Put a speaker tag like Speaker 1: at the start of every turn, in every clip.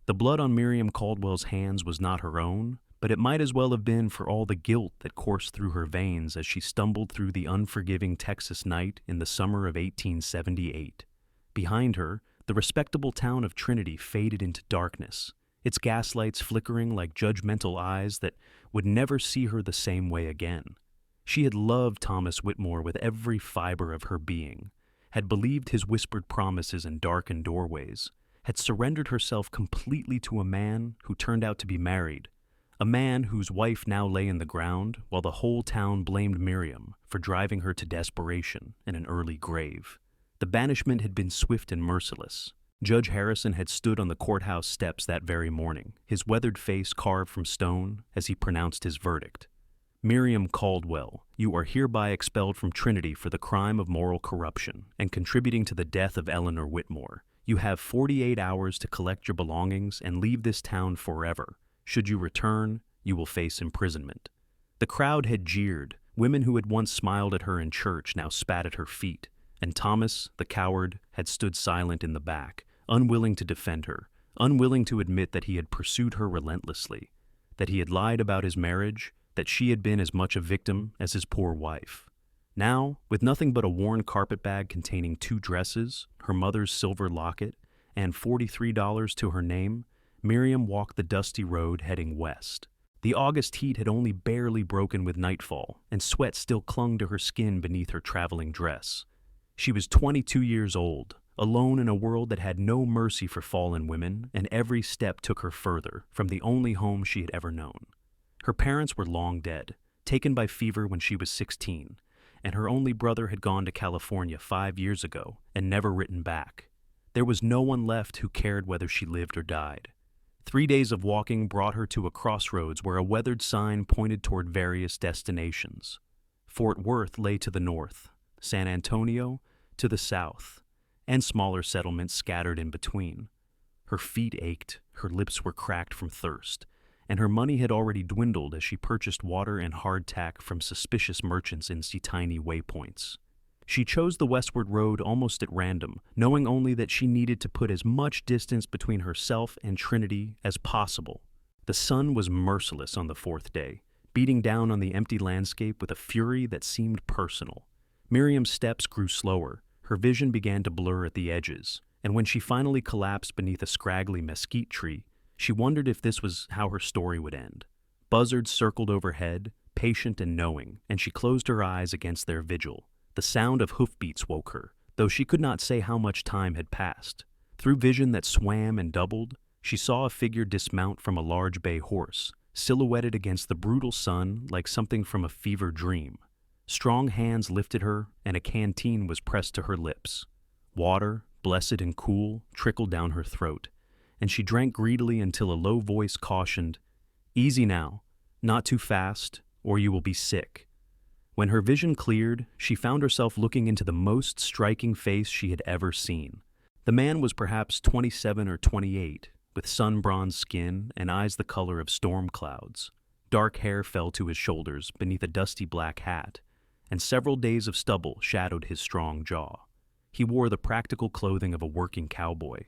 Speaker 1: The blood on Miriam Caldwell's hands was not her own, but it might as well have been for all the guilt that coursed through her veins as she stumbled through the unforgiving Texas night in the summer of 1878. Behind her, the respectable town of Trinity faded into darkness, its gaslights flickering like judgmental eyes that would never see her the same way again. She had loved Thomas Whitmore with every fiber of her being, had believed his whispered promises in darkened doorways, had surrendered herself completely to a man who turned out to be married, a man whose wife now lay in the ground while the whole town blamed Miriam for driving her to desperation and an early grave. The banishment had been swift and merciless. Judge Harrison had stood on the courthouse steps that very morning, his weathered face carved from stone as he pronounced his verdict. Miriam Caldwell, you are hereby expelled from Trinity for the crime of moral corruption and contributing to the death of Eleanor Whitmore. You have 48 hours to collect your belongings and leave this town forever. Should you return, you will face imprisonment. The crowd had jeered. Women who had once smiled at her in church now spat at her feet, and Thomas, the coward, had stood silent in the back, unwilling to defend her, unwilling to admit that he had pursued her relentlessly, that he had lied about his marriage, that she had been as much a victim as his poor wife. Now, with nothing but a worn carpetbag containing 2 dresses, her mother's silver locket, and $43 to her name, Miriam walked the dusty road heading west. The August heat had only barely broken with nightfall, and sweat still clung to her skin beneath her traveling dress. She was 22 years old, alone in a world that had no mercy for fallen women, and every step took her further from the only home she had ever known. Her parents were long dead, taken by fever when she was 16, and her only brother had gone to California 5 years ago and never written back. There was no one left who cared whether she lived or died. 3 days of walking brought her to a crossroads where a weathered sign pointed toward various destinations. Fort Worth lay to the north, San Antonio to the south, and smaller settlements scattered in between. Her feet ached, her lips were cracked from thirst, and her money had already dwindled as she purchased water and hardtack from suspicious merchants in tiny waypoints. She chose the westward road almost at random, knowing only that she needed to put as much distance between herself and Trinity as possible. The sun was merciless on the 4th day, beating down on the empty landscape with a fury that seemed personal. Miriam's steps grew slower, her vision began to blur at the edges, and when she finally collapsed beneath a scraggly mesquite tree, she wondered if this was how her story would end. Buzzards circled overhead, patient and knowing, and she closed her eyes against their vigil. The sound of hoofbeats woke her, though she could not say how much time had passed. Through vision that swam and doubled, she saw a figure dismount from a large bay horse, silhouetted against the brutal sun like something from a fever dream. Strong hands lifted her, and a canteen was pressed to her lips. Water, blessed and cool, trickled down her throat, and she drank greedily until a low voice cautioned, "Easy now, not too fast, or you will be sick." When her vision cleared, she found herself looking into the most striking face she had ever seen. The man was perhaps 27 or 28, with sun-bronzed skin and eyes the color of storm clouds. Dark hair fell to his shoulders beneath a dusty black hat, and several days of stubble shadowed his strong jaw. He wore the practical clothing of a working cowboy,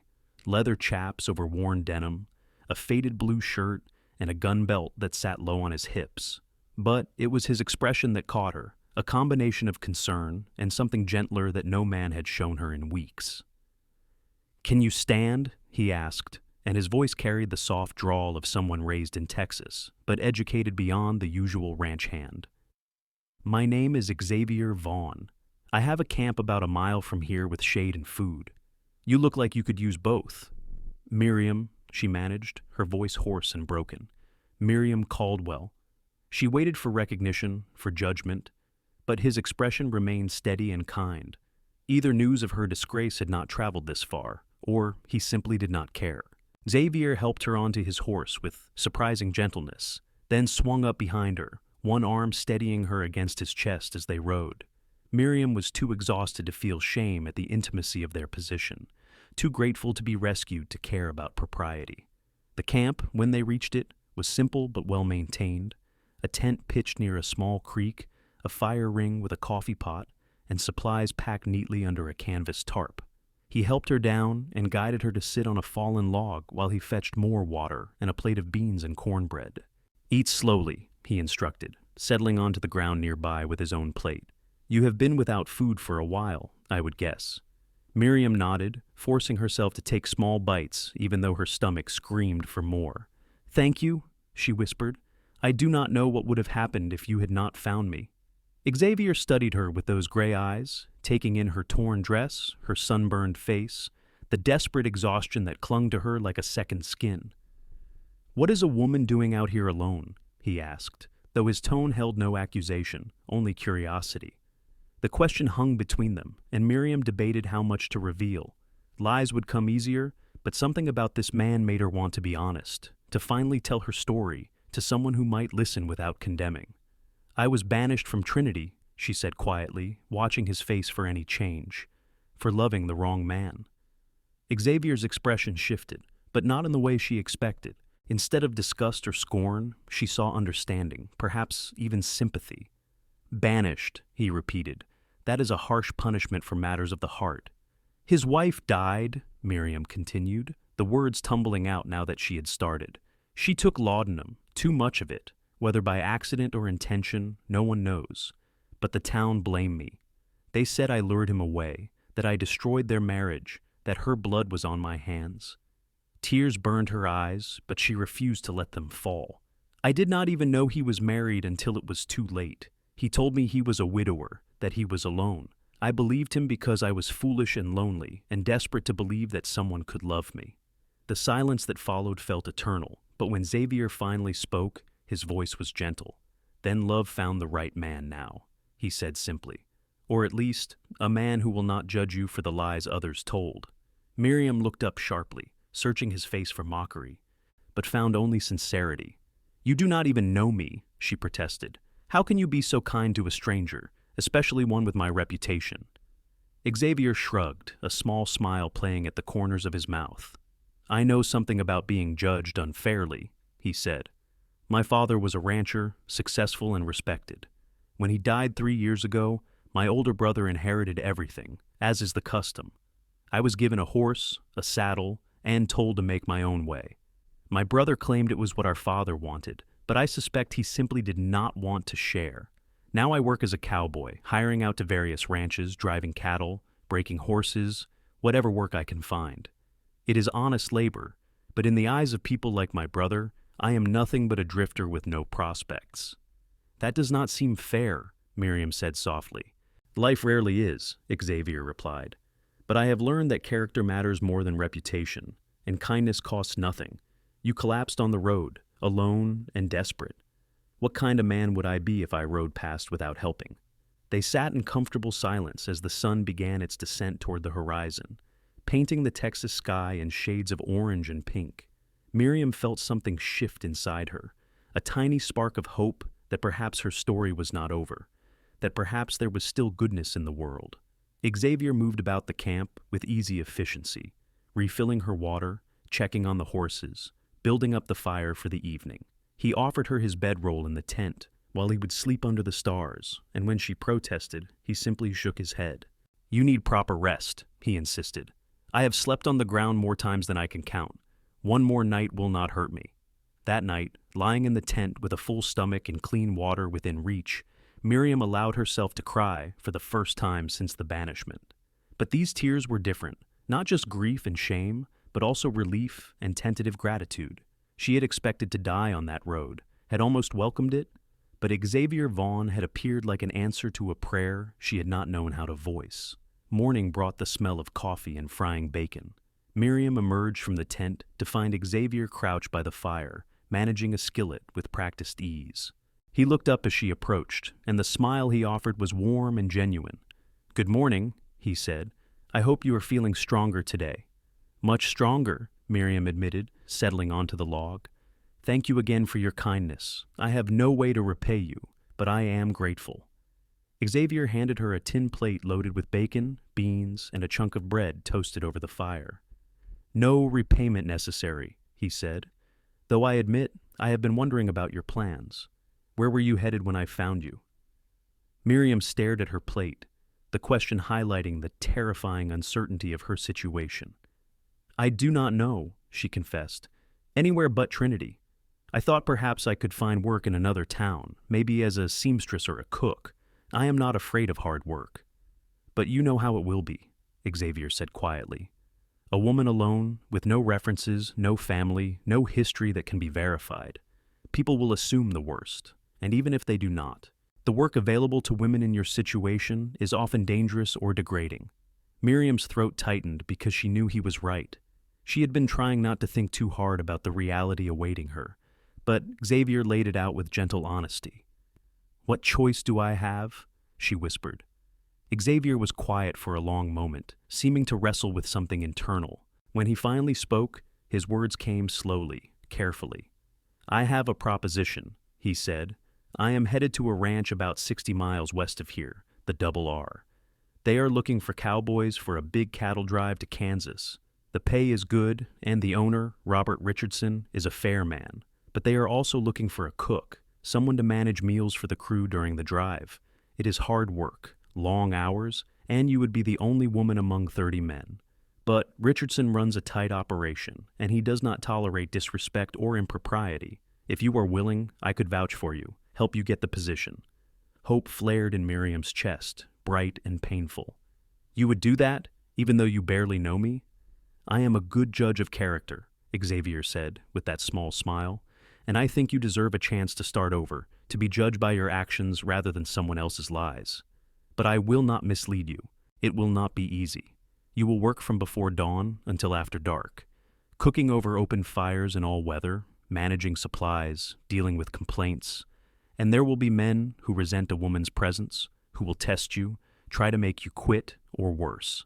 Speaker 1: leather chaps over worn denim, a faded blue shirt, and a gun belt that sat low on his hips. But it was his expression that caught her, a combination of concern and something gentler that no man had shown her in weeks. "Can you stand?" he asked, and his voice carried the soft drawl of someone raised in Texas, but educated beyond the usual ranch hand. "My name is Xavier Vaughn. I have a camp about a mile from here with shade and food. You look like you could use both." "Miriam," she managed, her voice hoarse and broken. "Miriam Caldwell." She waited for recognition, for judgment, but his expression remained steady and kind. Either news of her disgrace had not traveled this far, or he simply did not care. Xavier helped her onto his horse with surprising gentleness, then swung up behind her, one arm steadying her against his chest as they rode. Miriam was too exhausted to feel shame at the intimacy of their position, too grateful to be rescued to care about propriety. The camp, when they reached it, was simple but well maintained. A tent pitched near a small creek, a fire ring with a coffee pot, and supplies packed neatly under a canvas tarp. He helped her down and guided her to sit on a fallen log while he fetched more water and a plate of beans and cornbread. "Eat slowly," he instructed, settling onto the ground nearby with his own plate. "You have been without food for a while, I would guess." Miriam nodded, forcing herself to take small bites even though her stomach screamed for more. "Thank you," she whispered. "I do not know what would have happened if you had not found me." Xavier studied her with those gray eyes, taking in her torn dress, her sunburned face, the desperate exhaustion that clung to her like a second skin. "What is a woman doing out here alone?" he asked, though his tone held no accusation, only curiosity. The question hung between them, and Miriam debated how much to reveal. Lies would come easier, but something about this man made her want to be honest, to finally tell her story to someone who might listen without condemning. "I was banished from Trinity," she said quietly, watching his face for any change, "for loving the wrong man." Xavier's expression shifted, but not in the way she expected. Instead of disgust or scorn, she saw understanding, perhaps even sympathy. "Banished," he repeated. "That is a harsh punishment for matters of the heart." "His wife died," Miriam continued, the words tumbling out now that she had started. "She took laudanum, too much of it. Whether by accident or intention, no one knows. But the town blamed me. They said I lured him away, that I destroyed their marriage, that her blood was on my hands." Tears burned her eyes, but she refused to let them fall. "I did not even know he was married until it was too late. He told me he was a widower, that he was alone. I believed him because I was foolish and lonely, and desperate to believe that someone could love me." The silence that followed felt eternal, but when Xavier finally spoke, his voice was gentle. "Then love found the right man now," he said simply. "Or at least, a man who will not judge you for the lies others told." Miriam looked up sharply, searching his face for mockery, but found only sincerity. "You do not even know me," she protested. "How can you be so kind to a stranger, especially one with my reputation?" Xavier shrugged, a small smile playing at the corners of his mouth. "I know something about being judged unfairly," he said. "My father was a rancher, successful and respected. When he died 3 years ago, my older brother inherited everything, as is the custom. I was given a horse, a saddle, and told to make my own way. My brother claimed it was what our father wanted, but I suspect he simply did not want to share. Now I work as a cowboy, hiring out to various ranches, driving cattle, breaking horses, whatever work I can find. It is honest labor, but in the eyes of people like my brother, I am nothing but a drifter with no prospects." "That does not seem fair," Miriam said softly. "Life rarely is," Xavier replied. "But I have learned that character matters more than reputation, and kindness costs nothing. You collapsed on the road, alone and desperate. What kind of man would I be if I rode past without helping?" They sat in comfortable silence as the sun began its descent toward the horizon, painting the Texas sky in shades of orange and pink. Miriam felt something shift inside her, a tiny spark of hope that perhaps her story was not over, that perhaps there was still goodness in the world. Xavier moved about the camp with easy efficiency, refilling her water, checking on the horses, building up the fire for the evening. He offered her his bedroll in the tent, while he would sleep under the stars, and when she protested, he simply shook his head. "You need proper rest," he insisted. "I have slept on the ground more times than I can count. One more night will not hurt me." That night, lying in the tent with a full stomach and clean water within reach, Miriam allowed herself to cry for the first time since the banishment. But these tears were different, not just grief and shame, but also relief and tentative gratitude. She had expected to die on that road, had almost welcomed it, but Xavier Vaughn had appeared like an answer to a prayer she had not known how to voice. Morning brought the smell of coffee and frying bacon. Miriam emerged from the tent to find Xavier crouched by the fire, managing a skillet with practiced ease. He looked up as she approached, and the smile he offered was warm and genuine. "Good morning," he said. "I hope you are feeling stronger today." "Much stronger," Miriam admitted, settling onto the log. "Thank you again for your kindness. I have no way to repay you, but I am grateful." Xavier handed her a tin plate loaded with bacon, beans, and a chunk of bread toasted over the fire. "No repayment necessary," he said, "though I admit I have been wondering about your plans. Where were you headed when I found you?" Miriam stared at her plate. the question highlighting the terrifying uncertainty of her situation. "I do not know," she confessed. "Anywhere but Trinity. I thought perhaps I could find work in another town, maybe as a seamstress or a cook. I am not afraid of hard work." "But you know how it will be," Xavier said quietly. "A woman alone, with no references, no family, no history that can be verified. People will assume the worst, and even if they do not, the work available to women in your situation is often dangerous or degrading." Miriam's throat tightened because she knew he was right. She had been trying not to think too hard about the reality awaiting her, but Xavier laid it out with gentle honesty. "What choice do I have?" she whispered. Xavier was quiet for a long moment, seeming to wrestle with something internal. When he finally spoke, his words came slowly, carefully. "I have a proposition," he said. "I am headed to a ranch about 60 miles west of here, the Double R. They are looking for cowboys for a big cattle drive to Kansas. The pay is good, and the owner, Robert Richardson, is a fair man. But they are also looking for a cook, someone to manage meals for the crew during the drive. It is hard work, long hours, and you would be the only woman among 30 men. But Richardson runs a tight operation, and he does not tolerate disrespect or impropriety. If you are willing, I could vouch for you, help you get the position." Hope flared in Miriam's chest, bright and painful. "You would do that, even though you barely know me?" "I am a good judge of character," Xavier said, with that small smile, "and I think you deserve a chance to start over, to be judged by your actions rather than someone else's lies. But I will not mislead you. It will not be easy. You will work from before dawn until after dark, cooking over open fires in all weather, managing supplies, dealing with complaints. And there will be men who resent a woman's presence, who will test you, try to make you quit, or worse.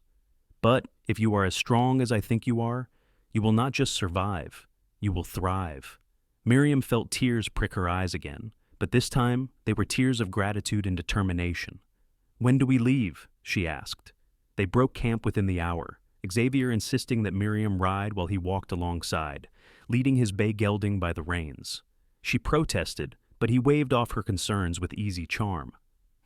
Speaker 1: But if you are as strong as I think you are, you will not just survive, you will thrive." Miriam felt tears prick her eyes again, but this time they were tears of gratitude and determination. "When do we leave?" she asked. They broke camp within the hour, Xavier insisting that Miriam ride while he walked alongside, leading his bay gelding by the reins. She protested, but he waved off her concerns with easy charm.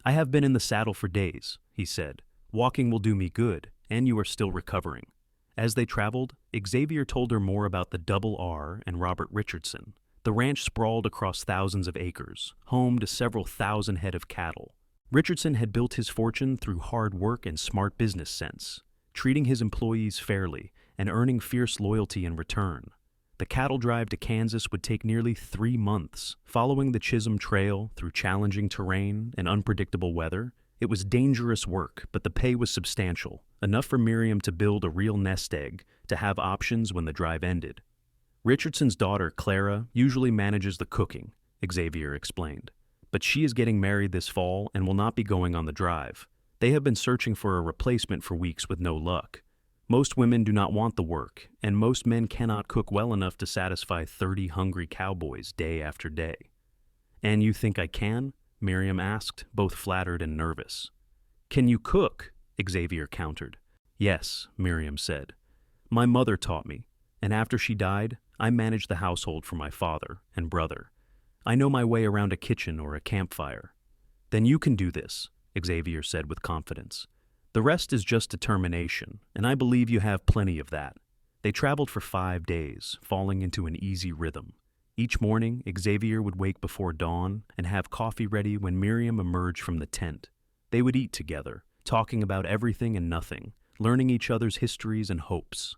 Speaker 1: "I have been in the saddle for days," he said. "Walking will do me good, and you are still recovering." As they traveled, Xavier told her more about the Double R and Robert Richardson. The ranch sprawled across thousands of acres, home to several thousand head of cattle. Richardson had built his fortune through hard work and smart business sense, treating his employees fairly and earning fierce loyalty in return. The cattle drive to Kansas would take nearly 3 months, following the Chisholm Trail through challenging terrain and unpredictable weather. It was dangerous work, but the pay was substantial, enough for Miriam to build a real nest egg, to have options when the drive ended. Richardson's daughter, Clara, usually manages the cooking, Xavier explained. But she is getting married this fall and will not be going on the drive. They have been searching for a replacement for weeks with no luck. Most women do not want the work, and most men cannot cook well enough to satisfy 30 hungry cowboys day after day. "And you think I can?" Miriam asked, both flattered and nervous. "Can you cook?" Xavier countered. "Yes," Miriam said. "My mother taught me, and after she died, I managed the household for my father and brother. I know my way around a kitchen or a campfire." "Then you can do this," Xavier said with confidence. "The rest is just determination, and I believe you have plenty of that." They traveled for 5 days, falling into an easy rhythm. Each morning, Xavier would wake before dawn and have coffee ready when Miriam emerged from the tent. They would eat together, talking about everything and nothing, learning each other's histories and hopes.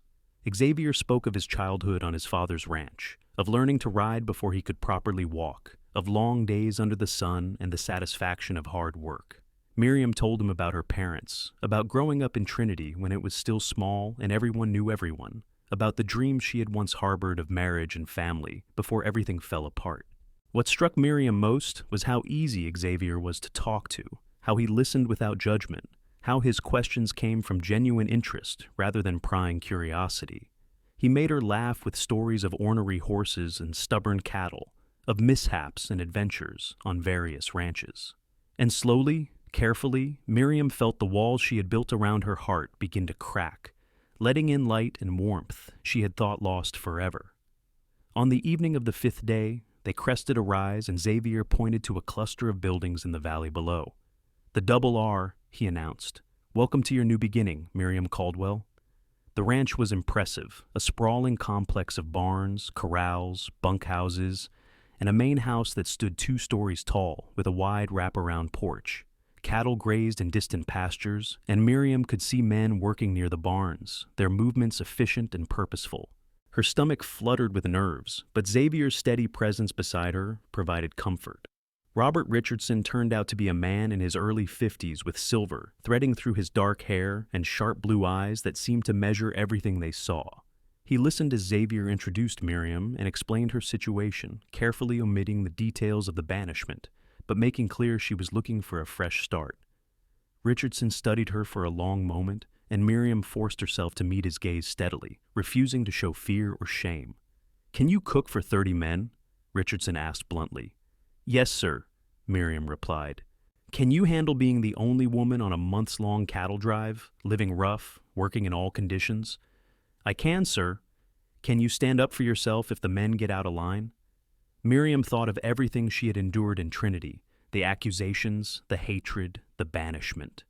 Speaker 1: Xavier spoke of his childhood on his father's ranch, of learning to ride before he could properly walk, of long days under the sun and the satisfaction of hard work. Miriam told him about her parents, about growing up in Trinity when it was still small and everyone knew everyone, about the dreams she had once harbored of marriage and family before everything fell apart. What struck Miriam most was how easy Xavier was to talk to, how he listened without judgment, how his questions came from genuine interest rather than prying curiosity. He made her laugh with stories of ornery horses and stubborn cattle, of mishaps and adventures on various ranches. And slowly, carefully, Miriam felt the walls she had built around her heart begin to crack, letting in light and warmth she had thought lost forever. On the evening of the 5th day, they crested a rise and Xavier pointed to a cluster of buildings in the valley below. "The Double R," he announced. Welcome to your new beginning, Miriam Caldwell. The ranch was impressive, a sprawling complex of barns, corrals, bunkhouses, and a main house that stood 2 stories tall with a wide wraparound porch. Cattle grazed in distant pastures, and Miriam could see men working near the barns, their movements efficient and purposeful. Her stomach fluttered with nerves, but Xavier's steady presence beside her provided comfort. Robert Richardson turned out to be a man in his early 50s with silver threading through his dark hair and sharp blue eyes that seemed to measure everything they saw. He listened as Xavier introduced Miriam and explained her situation, carefully omitting the details of the banishment, but making clear she was looking for a fresh start. Richardson studied her for a long moment, and Miriam forced herself to meet his gaze steadily, refusing to show fear or shame. "Can you cook for 30 men?" Richardson asked bluntly. "Yes, sir," Miriam replied. "Can you handle being the only woman on a months-long cattle drive, living rough, working in all conditions?" "I can, sir." "Can you stand up for yourself if the men get out of line?" Miriam thought of everything she had endured in Trinity, the accusations, the hatred, the banishment.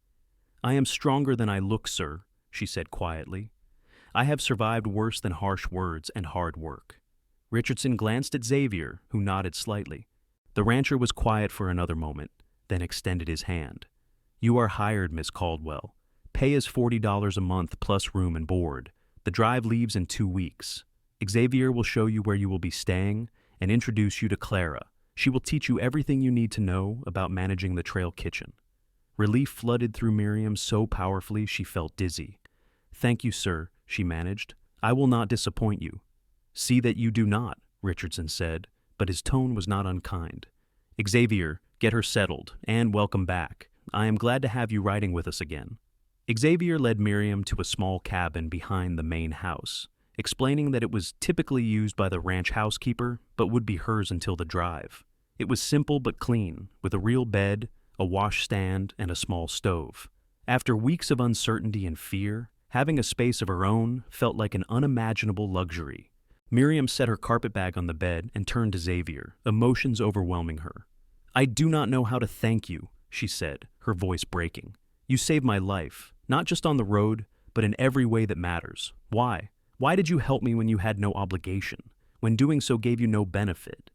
Speaker 1: "I am stronger than I look, sir," she said quietly. "I have survived worse than harsh words and hard work." Richardson glanced at Xavier, who nodded slightly. The rancher was quiet for another moment, then extended his hand. "You are hired, Miss Caldwell. Pay is $40 a month plus room and board. The drive leaves in 2 weeks. Xavier will show you where you will be staying and introduce you to Clara. She will teach you everything you need to know about managing the trail kitchen." Relief flooded through Miriam so powerfully she felt dizzy. "Thank you, sir," she managed. "I will not disappoint you." "See that you do not," Richardson said, but his tone was not unkind. "Xavier, get her settled, and welcome back. I am glad to have you riding with us again." Xavier led Miriam to a small cabin behind the main house, explaining that it was typically used by the ranch housekeeper, but would be hers until the drive. It was simple but clean, with a real bed, a washstand, and a small stove. After weeks of uncertainty and fear, having a space of her own felt like an unimaginable luxury. Miriam set her carpetbag on the bed and turned to Xavier, emotions overwhelming her. "I do not know how to thank you," she said, her voice breaking. "You saved my life, not just on the road, but in every way that matters. Why? Why did you help me when you had no obligation, when doing so gave you no benefit?"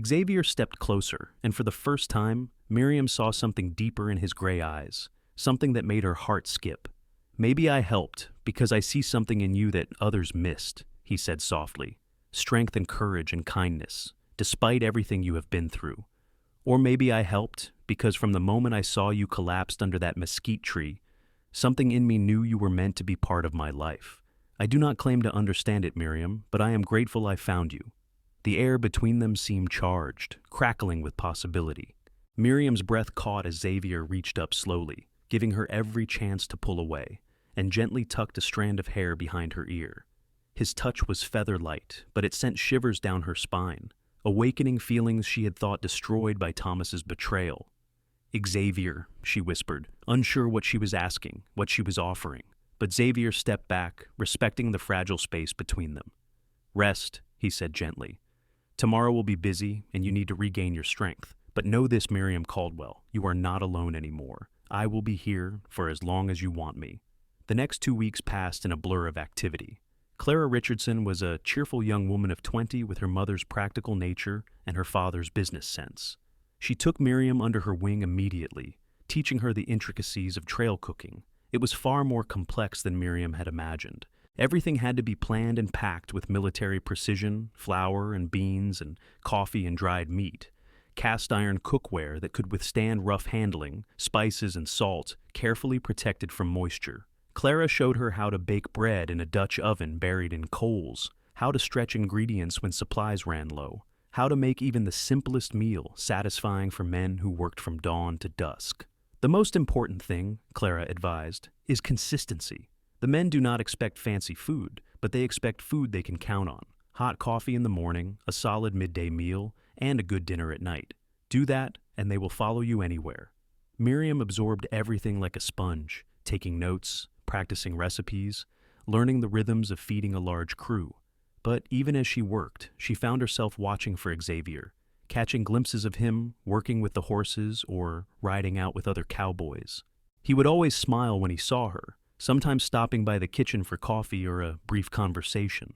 Speaker 1: Xavier stepped closer, and for the first time, Miriam saw something deeper in his gray eyes, something that made her heart skip. "Maybe I helped, because I see something in you that others missed," he said softly. "Strength and courage and kindness, despite everything you have been through. Or maybe I helped, because from the moment I saw you collapsed under that mesquite tree, something in me knew you were meant to be part of my life. I do not claim to understand it, Miriam, but I am grateful I found you." The air between them seemed charged, crackling with possibility. Miriam's breath caught as Xavier reached up slowly, giving her every chance to pull away, and gently tucked a strand of hair behind her ear. His touch was feather-light, but it sent shivers down her spine, awakening feelings she had thought destroyed by Thomas's betrayal. "Xavier," she whispered, unsure what she was asking, what she was offering, but Xavier stepped back, respecting the fragile space between them. "Rest," he said gently. "Tomorrow will be busy, and you need to regain your strength. But know this, Miriam Caldwell, you are not alone anymore. I will be here for as long as you want me." The next 2 weeks passed in a blur of activity. Clara Richardson was a cheerful young woman of 20 with her mother's practical nature and her father's business sense. She took Miriam under her wing immediately, teaching her the intricacies of trail cooking. It was far more complex than Miriam had imagined. Everything had to be planned and packed with military precision, flour and beans and coffee and dried meat. Cast iron cookware that could withstand rough handling, spices and salt, carefully protected from moisture. Clara showed her how to bake bread in a Dutch oven buried in coals, how to stretch ingredients when supplies ran low, how to make even the simplest meal satisfying for men who worked from dawn to dusk. "The most important thing," Clara advised, "is consistency. The men do not expect fancy food, but they expect food they can count on. Hot coffee in the morning, a solid midday meal, and a good dinner at night. Do that, and they will follow you anywhere." Miriam absorbed everything like a sponge, taking notes, practicing recipes, learning the rhythms of feeding a large crew. But even as she worked, she found herself watching for Xavier, catching glimpses of him working with the horses or riding out with other cowboys. He would always smile when he saw her, sometimes stopping by the kitchen for coffee or a brief conversation.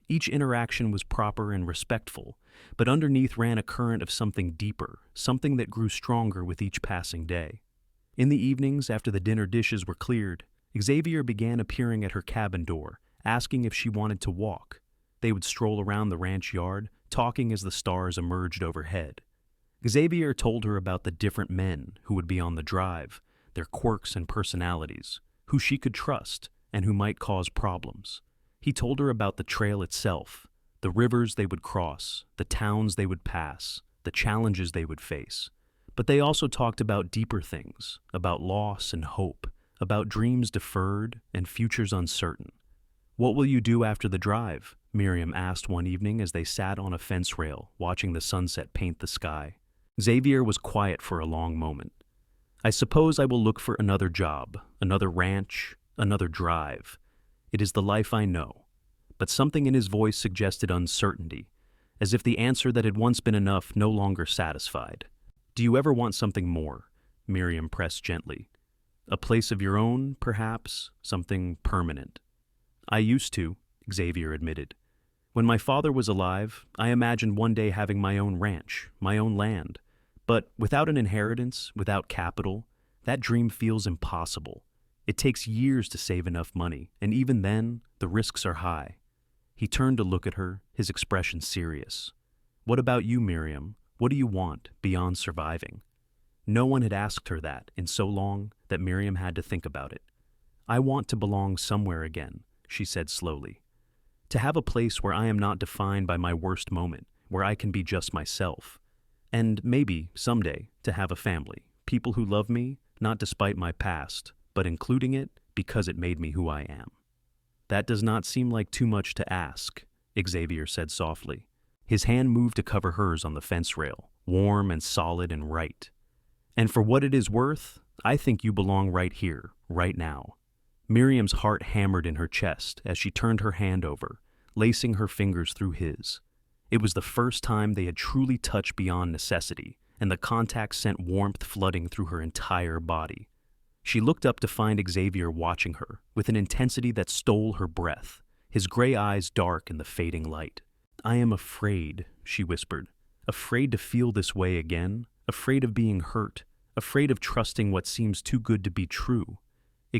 Speaker 1: Each interaction was proper and respectful, but underneath ran a current of something deeper, something that grew stronger with each passing day. In the evenings, after the dinner dishes were cleared, Xavier began appearing at her cabin door, asking if she wanted to walk. They would stroll around the ranch yard, talking as the stars emerged overhead. Xavier told her about the different men who would be on the drive, their quirks and personalities, who she could trust and who might cause problems. He told her about the trail itself, the rivers they would cross, the towns they would pass, the challenges they would face. But they also talked about deeper things, about loss and hope, about dreams deferred and futures uncertain. "What will you do after the drive?" Miriam asked one evening as they sat on a fence rail, watching the sunset paint the sky. Xavier was quiet for a long moment. "I suppose I will look for another job, another ranch, another drive. It is the life I know." But something in his voice suggested uncertainty, as if the answer that had once been enough no longer satisfied. "Do you ever want something more?" Miriam pressed gently. "A place of your own, perhaps, something permanent." "I used to," Xavier admitted. "When my father was alive, I imagined one day having my own ranch, my own land. But without an inheritance, without capital, that dream feels impossible. It takes years to save enough money, and even then, the risks are high." He turned to look at her, his expression serious. "What about you, Miriam? What do you want beyond surviving?" No one had asked her that in so long that Miriam had to think about it. "I want to belong somewhere again," she said slowly. "To have a place where I am not defined by my worst moment, where I can be just myself. And maybe, someday, to have a family, people who love me, not despite my past, but including it because it made me who I am." "That does not seem like too much to ask," Xavier said softly. His hand moved to cover hers on the fence rail, warm and solid and right. "And for what it is worth, I think you belong right here, right now." Miriam's heart hammered in her chest as she turned her hand over, lacing her fingers through his. It was the first time they had truly touched beyond necessity, and the contact sent warmth flooding through her entire body. She looked up to find Xavier watching her, with an intensity that stole her breath, his gray eyes dark in the fading light. "I am afraid," she whispered, "afraid to feel this way again, afraid of being hurt, afraid of trusting what seems too good to be true."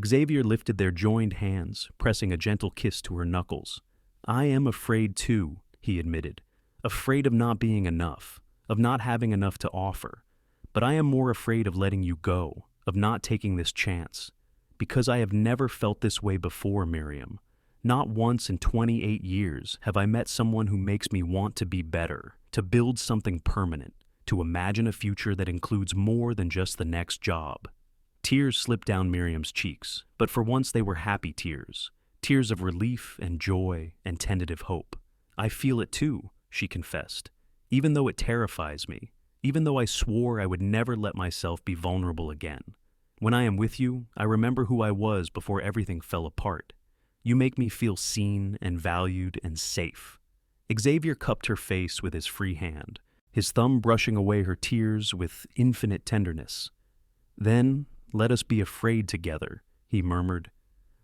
Speaker 1: Xavier lifted their joined hands, pressing a gentle kiss to her knuckles. "I am afraid too," he admitted, "afraid of not being enough, of not having enough to offer. But I am more afraid of letting you go, of not taking this chance. Because I have never felt this way before, Miriam. Not once in 28 years have I met someone who makes me want to be better, to build something permanent, to imagine a future that includes more than just the next job." Tears slipped down Miriam's cheeks, but for once they were happy tears, tears of relief and joy and tentative hope. "I feel it too," she confessed, "even though it terrifies me, even though I swore I would never let myself be vulnerable again. When I am with you, I remember who I was before everything fell apart. You make me feel seen and valued and safe." Xavier cupped her face with his free hand, his thumb brushing away her tears with infinite tenderness. "Then, let us be afraid together," he murmured.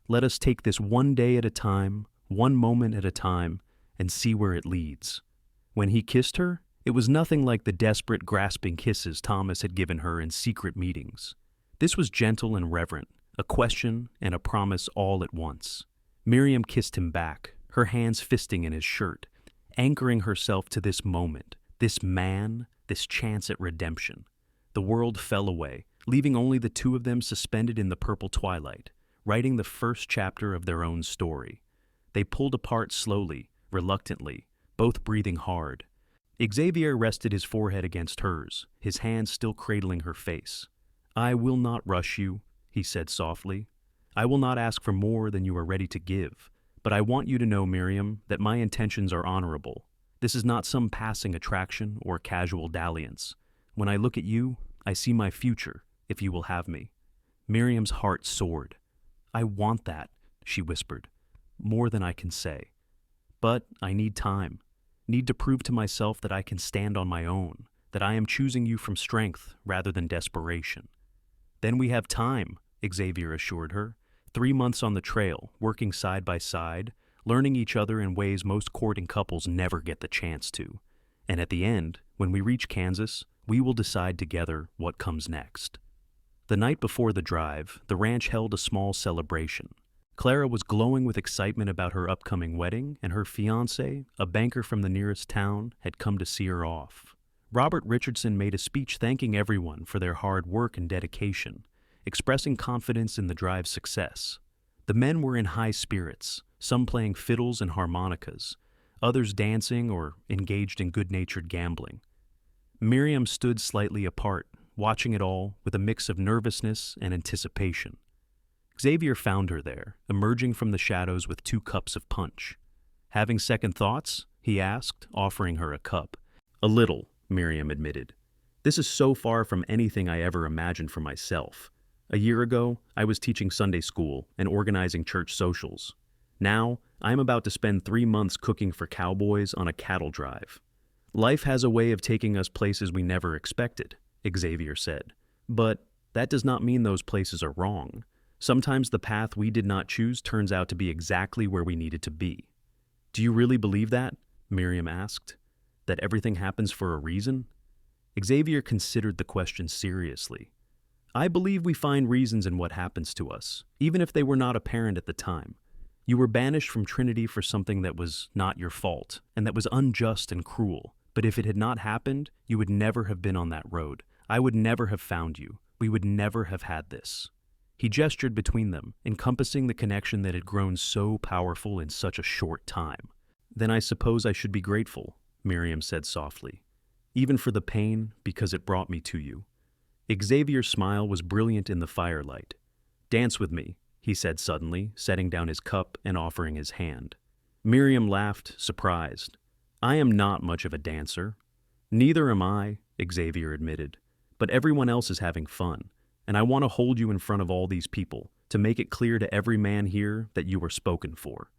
Speaker 1: "Let us take this one day at a time, one moment at a time, and see where it leads." When he kissed her, it was nothing like the desperate, grasping kisses Thomas had given her in secret meetings. This was gentle and reverent, a question and a promise all at once. Miriam kissed him back, her hands fisting in his shirt, anchoring herself to this moment, this man, this chance at redemption. The world fell away, leaving only the two of them suspended in the purple twilight, writing the first chapter of their own story. They pulled apart slowly, reluctantly, both breathing hard. Xavier rested his forehead against hers, his hands still cradling her face. "I will not rush you," he said softly. "I will not ask for more than you are ready to give. But I want you to know, Miriam, that my intentions are honorable. This is not some passing attraction or casual dalliance. When I look at you, I see my future, if you will have me." Miriam's heart soared. "I want that," she whispered, "more than I can say. But I need time, need to prove to myself that I can stand on my own, that I am choosing you from strength rather than desperation." "Then we have time," Xavier assured her. 3 months on the trail, working side by side, learning each other in ways most courting couples never get the chance to. And at the end, when we reach Kansas, we will decide together what comes next. The night before the drive, the ranch held a small celebration. Clara was glowing with excitement about her upcoming wedding, and her fiancé, a banker from the nearest town, had come to see her off. Robert Richardson made a speech thanking everyone for their hard work and dedication, expressing confidence in the drive's success. The men were in high spirits, some playing fiddles and harmonicas, others dancing or engaged in good-natured gambling. Miriam stood slightly apart, watching it all with a mix of nervousness and anticipation. Xavier found her there, emerging from the shadows with 2 cups of punch. "Having second thoughts?" he asked, offering her a cup. "A little," Miriam admitted. "This is so far from anything I ever imagined for myself. A year ago, I was teaching Sunday school and organizing church socials. Now, I am about to spend 3 months cooking for cowboys on a cattle drive. Life has a way of taking us places we never expected," Xavier said. "But that does not mean those places are wrong. Sometimes the path we did not choose turns out to be exactly where we needed to be." "Do you really believe that?" Miriam asked. "That everything happens for a reason?" Xavier considered the question seriously. "I believe we find reasons in what happens to us, even if they were not apparent at the time. You were banished from Trinity for something that was not your fault, and that was unjust and cruel. But if it had not happened, you would never have been on that road. I would never have found you. We would never have had this." He gestured between them, encompassing the connection that had grown so powerful in such a short time. "Then I suppose I should be grateful," Miriam said softly. "Even for the pain, because it brought me to you." Xavier's smile was brilliant in the firelight. "Dance with me," he said suddenly, setting down his cup and offering his hand. Miriam laughed, surprised. "I am not much of a dancer." "Neither am I," Xavier admitted. "But everyone else is having fun. And I want to hold you in front of all these people, to make it clear to every man here that you are spoken for."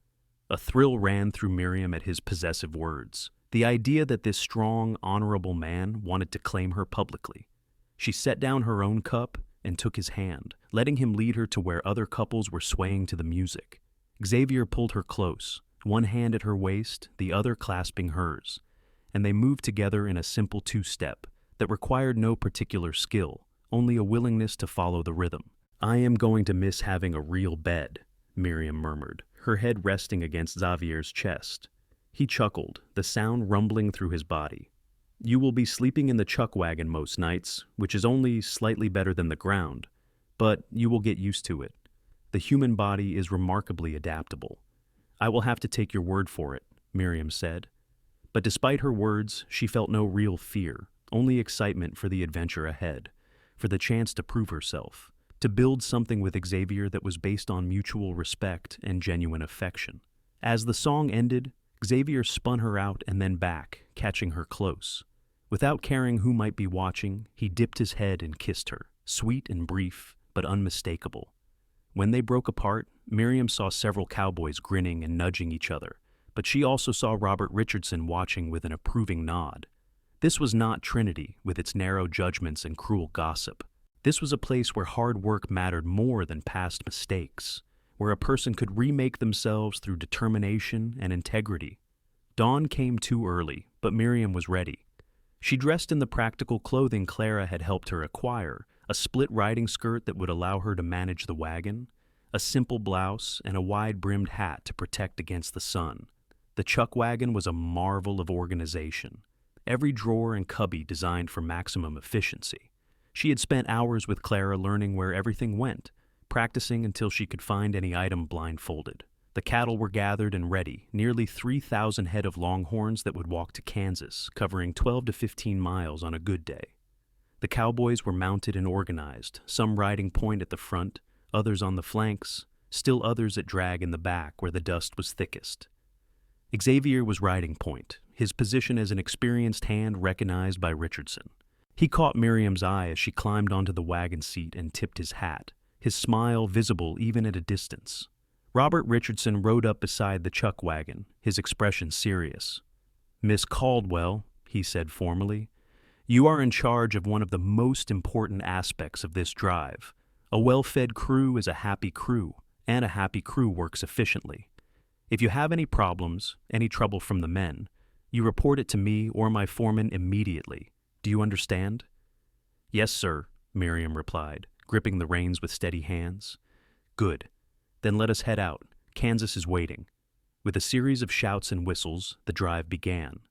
Speaker 1: A thrill ran through Miriam at his possessive words, the idea that this strong, honorable man wanted to claim her publicly. She set down her own cup and took his hand, letting him lead her to where other couples were swaying to the music. Xavier pulled her close, one hand at her waist, the other clasping hers, and they moved together in a simple 2-step that required no particular skill, only a willingness to follow the rhythm. "I am going to miss having a real bed," Miriam murmured, her head resting against Xavier's chest. He chuckled, the sound rumbling through his body. "You will be sleeping in the chuck wagon most nights, which is only slightly better than the ground, but you will get used to it. The human body is remarkably adaptable." "I will have to take your word for it," Miriam said. But despite her words, she felt no real fear, only excitement for the adventure ahead, for the chance to prove herself, to build something with Xavier that was based on mutual respect and genuine affection. As the song ended, Xavier spun her out and then back, catching her close. Without caring who might be watching, he dipped his head and kissed her, sweet and brief, but unmistakable. When they broke apart, Miriam saw several cowboys grinning and nudging each other, but she also saw Robert Richardson watching with an approving nod. This was not Trinity, with its narrow judgments and cruel gossip. This was a place where hard work mattered more than past mistakes, where a person could remake themselves through determination and integrity. Dawn came too early, but Miriam was ready. She dressed in the practical clothing Clara had helped her acquire, a split riding skirt that would allow her to manage the wagon, a simple blouse, and a wide-brimmed hat to protect against the sun. The chuck wagon was a marvel of organization, every drawer and cubby designed for maximum efficiency. She had spent hours with Clara learning where everything went, practicing until she could find any item blindfolded. The cattle were gathered and ready, nearly 3,000 head of longhorns that would walk to Kansas, covering 12 to 15 miles on a good day. The cowboys were mounted and organized, some riding point at the front, others on the flanks, still others at drag in the back where the dust was thickest. Xavier was riding point, his position as an experienced hand recognized by Richardson. He caught Miriam's eye as she climbed onto the wagon seat and tipped his hat, his smile visible even at a distance. Robert Richardson rode up beside the chuck wagon, his expression serious. "Miss Caldwell," he said formally, "you are in charge of one of the most important aspects of this drive, A well-fed crew is a happy crew, and a happy crew works efficiently. If you have any problems, any trouble from the men, you report it to me or my foreman immediately. Do you understand?" "Yes, sir," Miriam replied, gripping the reins with steady hands. "Good. Then let us head out. Kansas is waiting." With a series of shouts and whistles, the drive began.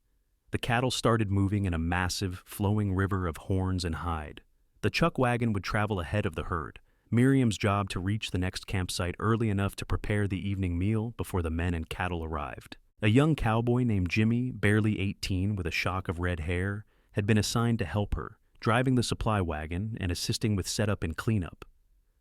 Speaker 1: The cattle started moving in a massive, flowing river of horns and hide. The chuck wagon would travel ahead of the herd, Miriam's job to reach the next campsite early enough to prepare the evening meal before the men and cattle arrived. A young cowboy named Jimmy, barely 18 with a shock of red hair, had been assigned to help her, driving the supply wagon and assisting with setup and cleanup.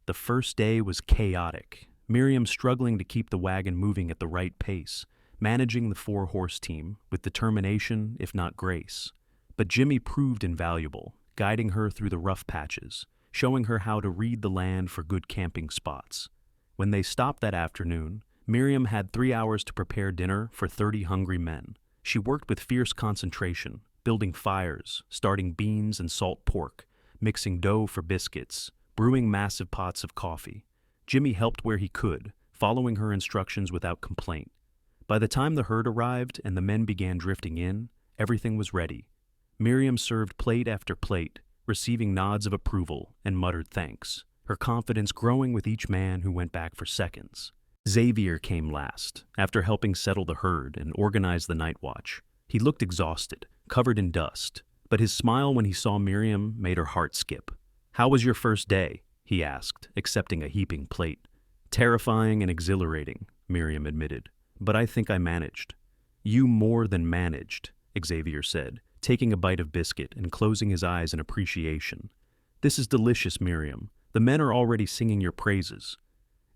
Speaker 1: The first day was chaotic, Miriam struggling to keep the wagon moving at the right pace, managing the 4-horse team with determination, if not grace. But Jimmy proved invaluable, guiding her through the rough patches, showing her how to read the land for good camping spots. When they stopped that afternoon, Miriam had 3 hours to prepare dinner for 30 hungry men. She worked with fierce concentration, building fires, starting beans and salt pork, mixing dough for biscuits, brewing massive pots of coffee. Jimmy helped where he could, following her instructions without complaint. By the time the herd arrived and the men began drifting in, everything was ready. Miriam served plate after plate, receiving nods of approval and muttered thanks, her confidence growing with each man who went back for seconds. Xavier came last, after helping settle the herd and organize the night watch. He looked exhausted, covered in dust, but his smile when he saw Miriam made her heart skip. "How was your first day?" he asked, accepting a heaping plate. "Terrifying and exhilarating," Miriam admitted, "but I think I managed." "You more than managed," Xavier said, taking a bite of biscuit and closing his eyes in appreciation. "This is delicious, Miriam. The men are already singing your praises."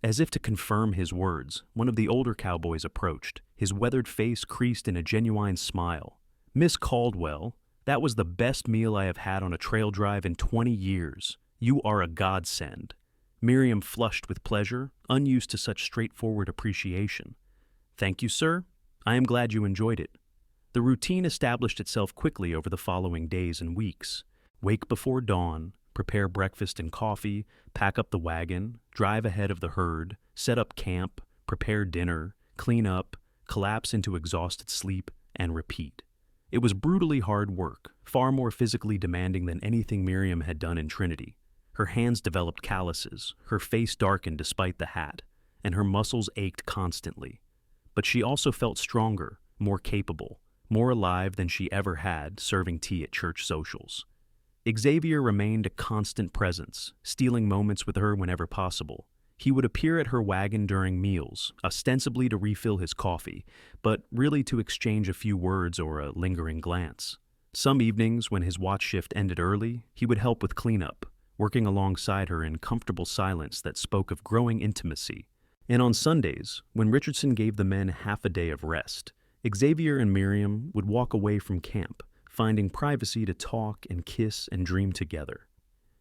Speaker 1: As if to confirm his words, one of the older cowboys approached, his weathered face creased in a genuine smile. "Miss Caldwell, that was the best meal I have had on a trail drive in 20 years. You are a godsend." Miriam flushed with pleasure, unused to such straightforward appreciation. "Thank you, sir. I am glad you enjoyed it." The routine established itself quickly over the following days and weeks. Wake before dawn, prepare breakfast and coffee, pack up the wagon, drive ahead of the herd, set up camp, prepare dinner, clean up, collapse into exhausted sleep, and repeat. It was brutally hard work, far more physically demanding than anything Miriam had done in Trinity. Her hands developed calluses, her face darkened despite the hat, and her muscles ached constantly. But she also felt stronger, more capable, more alive than she ever had serving tea at church socials. Xavier remained a constant presence, stealing moments with her whenever possible. He would appear at her wagon during meals, ostensibly to refill his coffee, but really to exchange a few words or a lingering glance. Some evenings, when his watch shift ended early, he would help with cleanup, working alongside her in comfortable silence that spoke of growing intimacy. And on Sundays, when Richardson gave the men half a day of rest, Xavier and Miriam would walk away from camp, finding privacy to talk and kiss and dream together.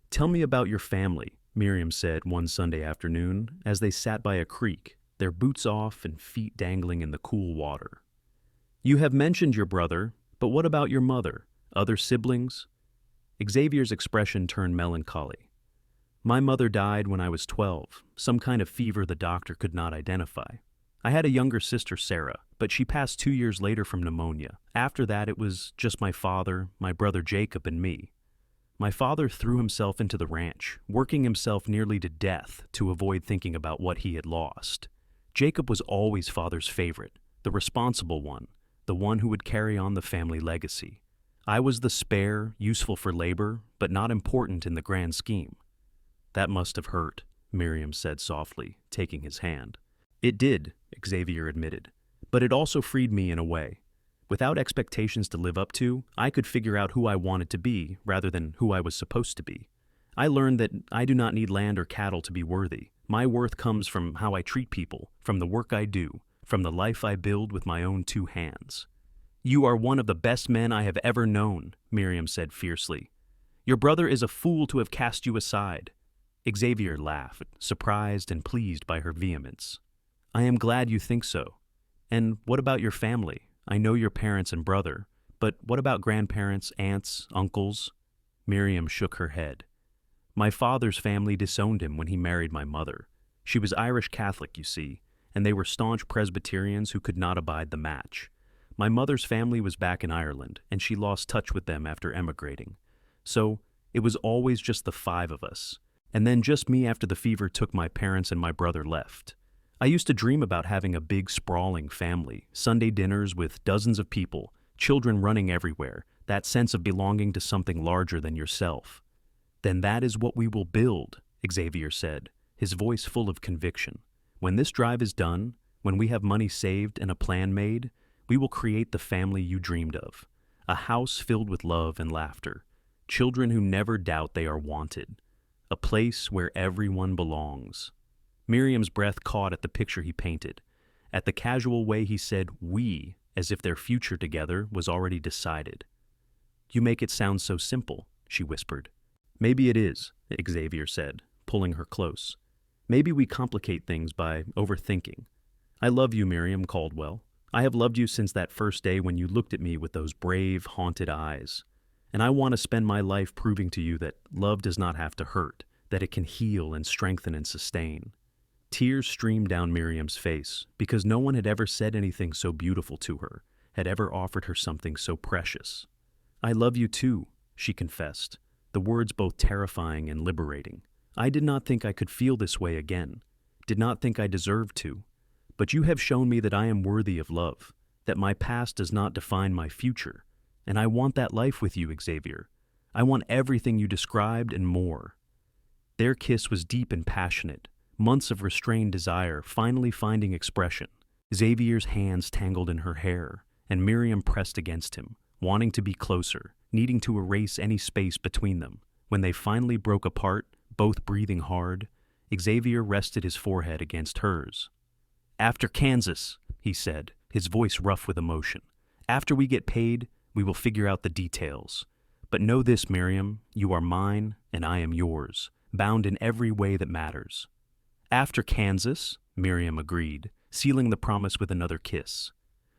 Speaker 1: "Tell me about your family," Miriam said one Sunday afternoon as they sat by a creek, their boots off and feet dangling in the cool water. "You have mentioned your brother, but what about your mother? Other siblings?" Xavier's expression turned melancholy. "My mother died when I was 12, some kind of fever the doctor could not identify. I had a younger sister, Sarah, but she passed 2 years later from pneumonia. After that, it was just my father, my brother Jacob, and me. My father threw himself into the ranch, working himself nearly to death to avoid thinking about what he had lost. Jacob was always father's favorite, the responsible one, the one who would carry on the family legacy. I was the spare, useful for labor, but not important in the grand scheme." "That must have hurt," Miriam said softly, taking his hand. "It did," Xavier admitted, "but it also freed me in a way. Without expectations to live up to, I could figure out who I wanted to be rather than who I was supposed to be. I learned that I do not need land or cattle to be worthy. My worth comes from how I treat people, from the work I do, from the life I build with my own 2 hands." "You are one of the best men I have ever known," Miriam said fiercely. "Your brother is a fool to have cast you aside." Xavier laughed, surprised and pleased by her vehemence. "I am glad you think so. And what about your family? I know your parents and brother, but what about grandparents, aunts, uncles?" Miriam shook her head. My father's family disowned him when he married my mother. She was Irish Catholic, you see, and they were staunch Presbyterians who could not abide the match. My mother's family was back in Ireland, and she lost touch with them after emigrating. So, it was always just the five of us, and then just me after the fever took my parents and my brother left. I used to dream about having a big, sprawling family, Sunday dinners with dozens of people, children running everywhere, that sense of belonging to something larger than yourself. Then that is what we will build, Xavier said, his voice full of conviction. When this drive is done, when we have money saved and a plan made, we will create the family you dreamed of. A house filled with love and laughter. Children who never doubt they are wanted. A place where everyone belongs. Miriam's breath caught at the picture he painted, at the casual way he said "we," as if their future together was already decided. "You make it sound so simple," she whispered. "Maybe it is," Xavier said, pulling her close. "Maybe we complicate things by overthinking. I love you, Miriam Caldwell. I have loved you since that first day when you looked at me with those brave, haunted eyes. And I want to spend my life proving to you that love does not have to hurt, that it can heal and strengthen and sustain." Tears streamed down Miriam's face, because no one had ever said anything so beautiful to her, had ever offered her something so precious. "I love you too," she confessed, the words both terrifying and liberating. "I did not think I could feel this way again, did not think I deserved to. But you have shown me that I am worthy of love, that my past does not define my future, and I want that life with you, Xavier. I want everything you described and more." Their kiss was deep and passionate, months of restrained desire finally finding expression. Xavier's hands tangled in her hair, and Miriam pressed against him, wanting to be closer, needing to erase any space between them. When they finally broke apart, both breathing hard, Xavier rested his forehead against hers. "After Kansas," he said, his voice rough with emotion. "After we get paid, we will figure out the details. But know this, Miriam, you are mine and I am yours, bound in every way that matters." "After Kansas," Miriam agreed, sealing the promise with another kiss.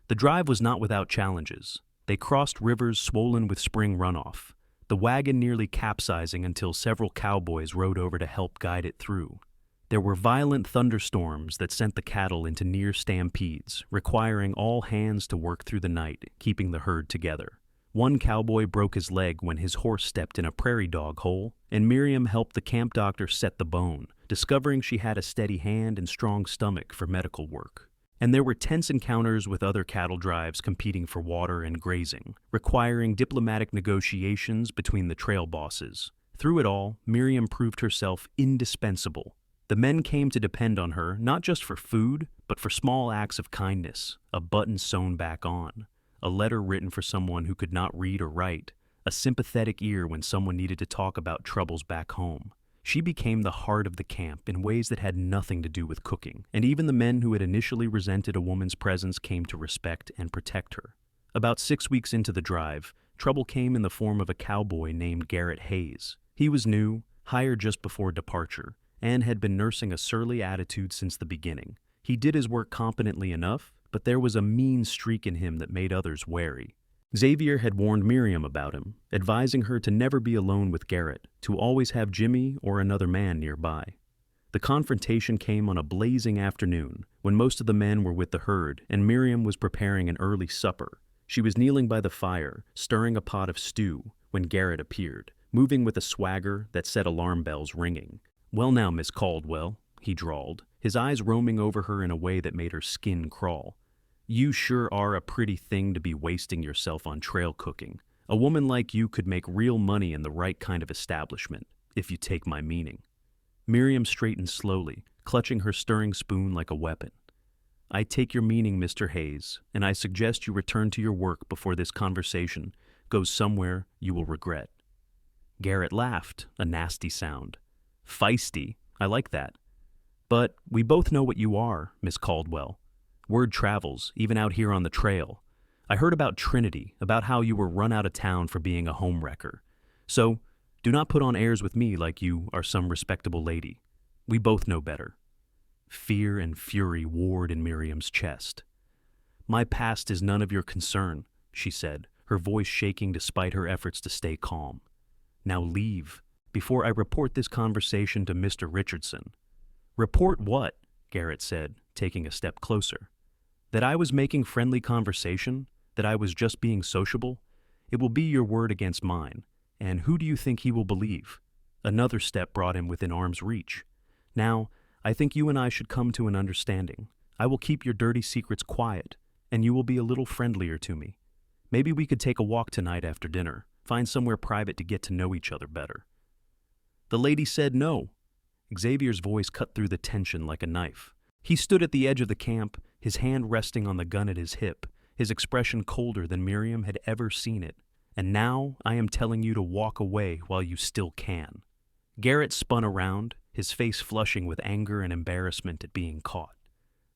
Speaker 1: The drive was not without challenges. They crossed rivers swollen with spring runoff, the wagon nearly capsizing until several cowboys rode over to help guide it through. There were violent thunderstorms that sent the cattle into near stampedes, requiring all hands to work through the night, keeping the herd together. One cowboy broke his leg when his horse stepped in a prairie dog hole, and Miriam helped the camp doctor set the bone, discovering she had a steady hand and strong stomach for medical work. And there were tense encounters with other cattle drives competing for water and grazing, requiring diplomatic negotiations between the trail bosses. Through it all, Miriam proved herself indispensable. The men came to depend on her not just for food, but for small acts of kindness, a button sewn back on, a letter written for someone who could not read or write, a sympathetic ear when someone needed to talk about troubles back home. She became the heart of the camp in ways that had nothing to do with cooking, and even the men who had initially resented a woman's presence came to respect and protect her. About 6 weeks into the drive, trouble came in the form of a cowboy named Garrett Hayes. He was new, hired just before departure, and had been nursing a surly attitude since the beginning. He did his work competently enough, but there was a mean streak in him that made others wary. Xavier had warned Miriam about him, advising her to never be alone with Garrett, to always have Jimmy or another man nearby. The confrontation came on a blazing afternoon, when most of the men were with the herd and Miriam was preparing an early supper. She was kneeling by the fire, stirring a pot of stew, when Garrett appeared, moving with a swagger that set alarm bells ringing. "Well now, Miss Caldwell," he drawled, his eyes roaming over her in a way that made her skin crawl. "You sure are a pretty thing to be wasting yourself on trail cooking. A woman like you could make real money in the right kind of establishment, if you take my meaning." Miriam straightened slowly, clutching her stirring spoon like a weapon. "I take your meaning, Mr. Hayes, and I suggest you return to your work before this conversation goes somewhere you will regret." Garrett laughed, a nasty sound. "Feisty, I like that. But we both know what you are, Miss Caldwell. Word travels, even out here on the trail. I heard about Trinity, about how you were run out of town for being a homewrecker. So, do not put on airs with me like you are some respectable lady. We both know better." Fear and fury warred in Miriam's chest. "My past is none of your concern," she said, her voice shaking despite her efforts to stay calm. "Now leave. before I report this conversation to Mr. Richardson." "Report what?" Garrett said, taking a step closer. "That I was making friendly conversation? That I was just being sociable? It will be your word against mine, and who do you think he will believe?" Another step brought him within arm's reach. "Now, I think you and I should come to an understanding. I will keep your dirty secrets quiet, and you will be a little friendlier to me. Maybe we could take a walk tonight after dinner, find somewhere private to get to know each other better." The lady said no. Xavier's voice cut through the tension like a knife. He stood at the edge of the camp, his hand resting on the gun at his hip, his expression colder than Miriam had ever seen it. "And now I am telling you to walk away while you still can." Garrett spun around, his face flushing with anger and embarrassment at being caught.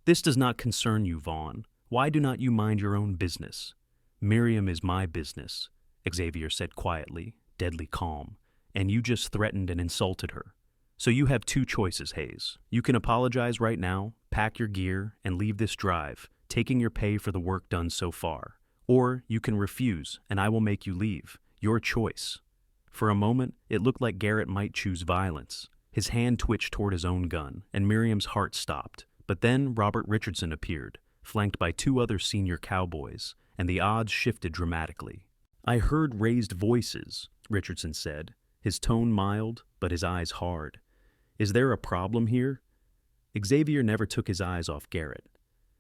Speaker 1: "This does not concern you, Vaughn. Why do not you mind your own business?" "Miriam is my business," Xavier said quietly, deadly calm, "and you just threatened and insulted her. So you have two choices, Hayes. You can apologize right now, pack your gear, and leave this drive, taking your pay for the work done so far. Or you can refuse, and I will make you leave. Your choice." For a moment, it looked like Garrett might choose violence. His hand twitched toward his own gun, and Miriam's heart stopped. But then Robert Richardson appeared, flanked by two other senior cowboys, and the odds shifted dramatically. "I heard raised voices," Richardson said, his tone mild, but his eyes hard. "Is there a problem here?" Xavier never took his eyes off Garrett.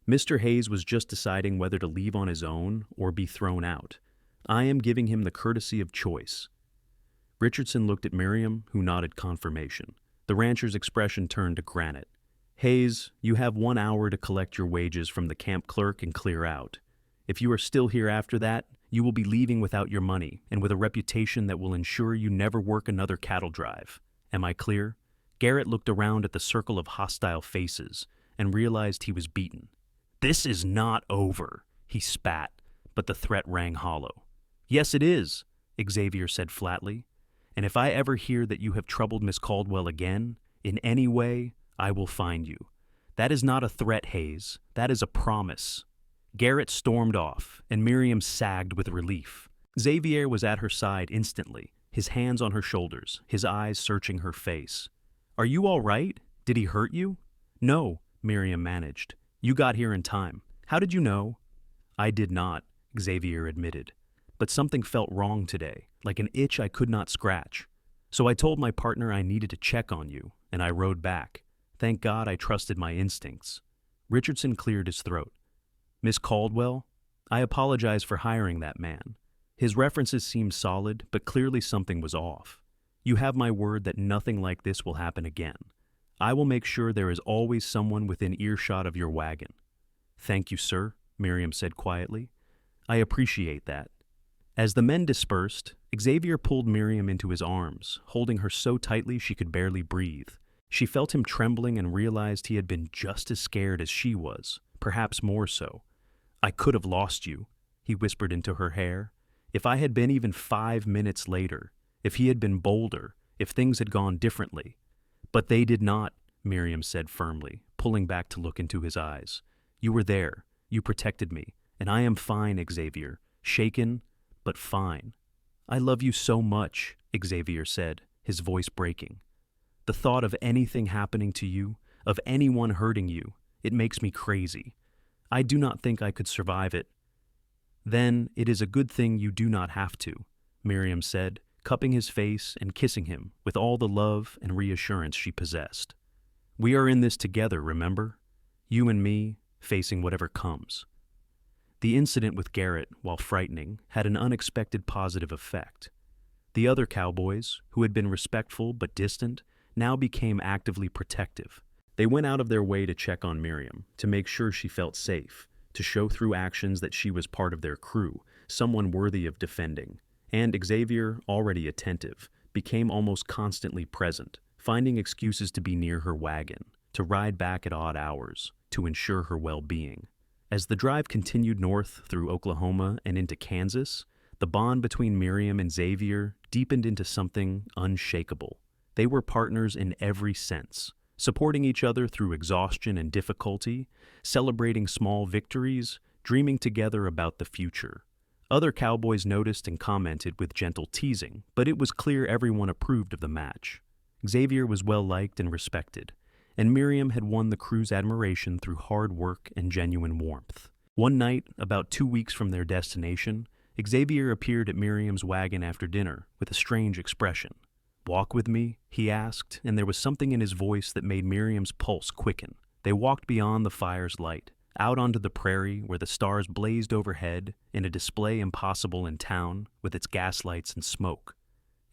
Speaker 1: Mr. Hayes was just deciding whether to leave on his own or be thrown out. I am giving him the courtesy of choice. Richardson looked at Miriam, who nodded confirmation. The rancher's expression turned to granite. "Hayes, you have 1 hour to collect your wages from the camp clerk and clear out. If you are still here after that, you will be leaving without your money and with a reputation that will ensure you never work another cattle drive. Am I clear?" Garrett looked around at the circle of hostile faces and realized he was beaten. "This is not over," he spat, but the threat rang hollow. "Yes, it is," Xavier said flatly. "And if I ever hear that you have troubled Miss Caldwell again, in any way, I will find you. That is not a threat, Hayes. That is a promise." Garrett stormed off, and Miriam sagged with relief. Xavier was at her side instantly, his hands on her shoulders, his eyes searching her face. "Are you all right? Did he hurt you?" "No," Miriam managed. "You got here in time. How did you know?" "I did not," Xavier admitted. "But something felt wrong today, like an itch I could not scratch. So I told my partner I needed to check on you, and I rode back. Thank God I trusted my instincts." Richardson cleared his throat. "Miss Caldwell, I apologize for hiring that man. His references seemed solid, but clearly something was off. You have my word that nothing like this will happen again. I will make sure there is always someone within earshot of your wagon." "Thank you, sir," Miriam said quietly. "I appreciate that." As the men dispersed, Xavier pulled Miriam into his arms, holding her so tightly she could barely breathe. She felt him trembling and realized he had been just as scared as she was, perhaps more so. "I could have lost you," he whispered into her hair. "If I had been even 5 minutes later, if he had been bolder, if things had gone differently." "But they did not," Miriam said firmly, pulling back to look into his eyes. "You were there. You protected me. And I am fine, Xavier. Shaken, but fine." "I love you so much," Xavier said, his voice breaking. "The thought of anything happening to you, of anyone hurting you, it makes me crazy. I do not think I could survive it." "Then it is a good thing you do not have to," Miriam said, cupping his face and kissing him with all the love and reassurance she possessed. "We are in this together, remember? You and me, facing whatever comes." The incident with Garrett, while frightening, had an unexpected positive effect. The other cowboys, who had been respectful but distant, now became actively protective. They went out of their way to check on Miriam, to make sure she felt safe, to show through actions that she was part of their crew, someone worthy of defending. And Xavier, already attentive, became almost constantly present, finding excuses to be near her wagon, to ride back at odd hours, to ensure her well-being. As the drive continued north through Oklahoma and into Kansas, the bond between Miriam and Xavier deepened into something unshakable. They were partners in every sense, supporting each other through exhaustion and difficulty, celebrating small victories, dreaming together about the future. Other cowboys noticed and commented with gentle teasing, but it was clear everyone approved of the match. Xavier was well-liked and respected, and Miriam had won the crew's admiration through hard work and genuine warmth. One night, about 2 weeks from their destination, Xavier appeared at Miriam's wagon after dinner with a strange expression. "Walk with me?" he asked, and there was something in his voice that made Miriam's pulse quicken. They walked beyond the fire's light, out onto the prairie where the stars blazed overhead in a display impossible in town with its gaslights and smoke.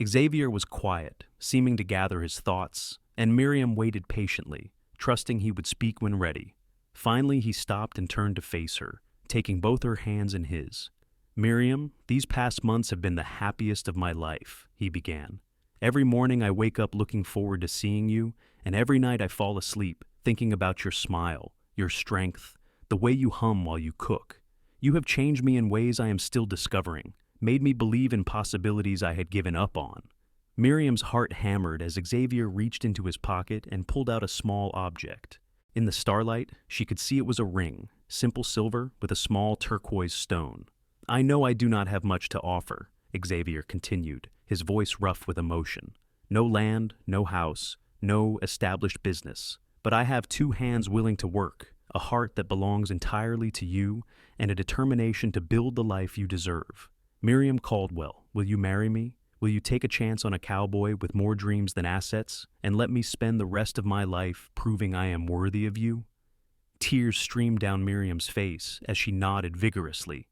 Speaker 1: Xavier was quiet, seeming to gather his thoughts, and Miriam waited patiently, trusting he would speak when ready. Finally, he stopped and turned to face her, taking both her hands in his. "Miriam, these past months have been the happiest of my life," he began. "Every morning I wake up looking forward to seeing you, and every night I fall asleep thinking about your smile, your strength, the way you hum while you cook. You have changed me in ways I am still discovering, made me believe in possibilities I had given up on." Miriam's heart hammered as Xavier reached into his pocket and pulled out a small object. In the starlight, she could see it was a ring, simple silver with a small turquoise stone. "I know I do not have much to offer," Xavier continued, his voice rough with emotion. "No land, no house, no established business. But I have 2 hands willing to work, a heart that belongs entirely to you, and a determination to build the life you deserve. Miriam Caldwell, will you marry me? Will you take a chance on a cowboy with more dreams than assets, and let me spend the rest of my life proving I am worthy of you?" Tears streamed down Miriam's face as she nodded vigorously.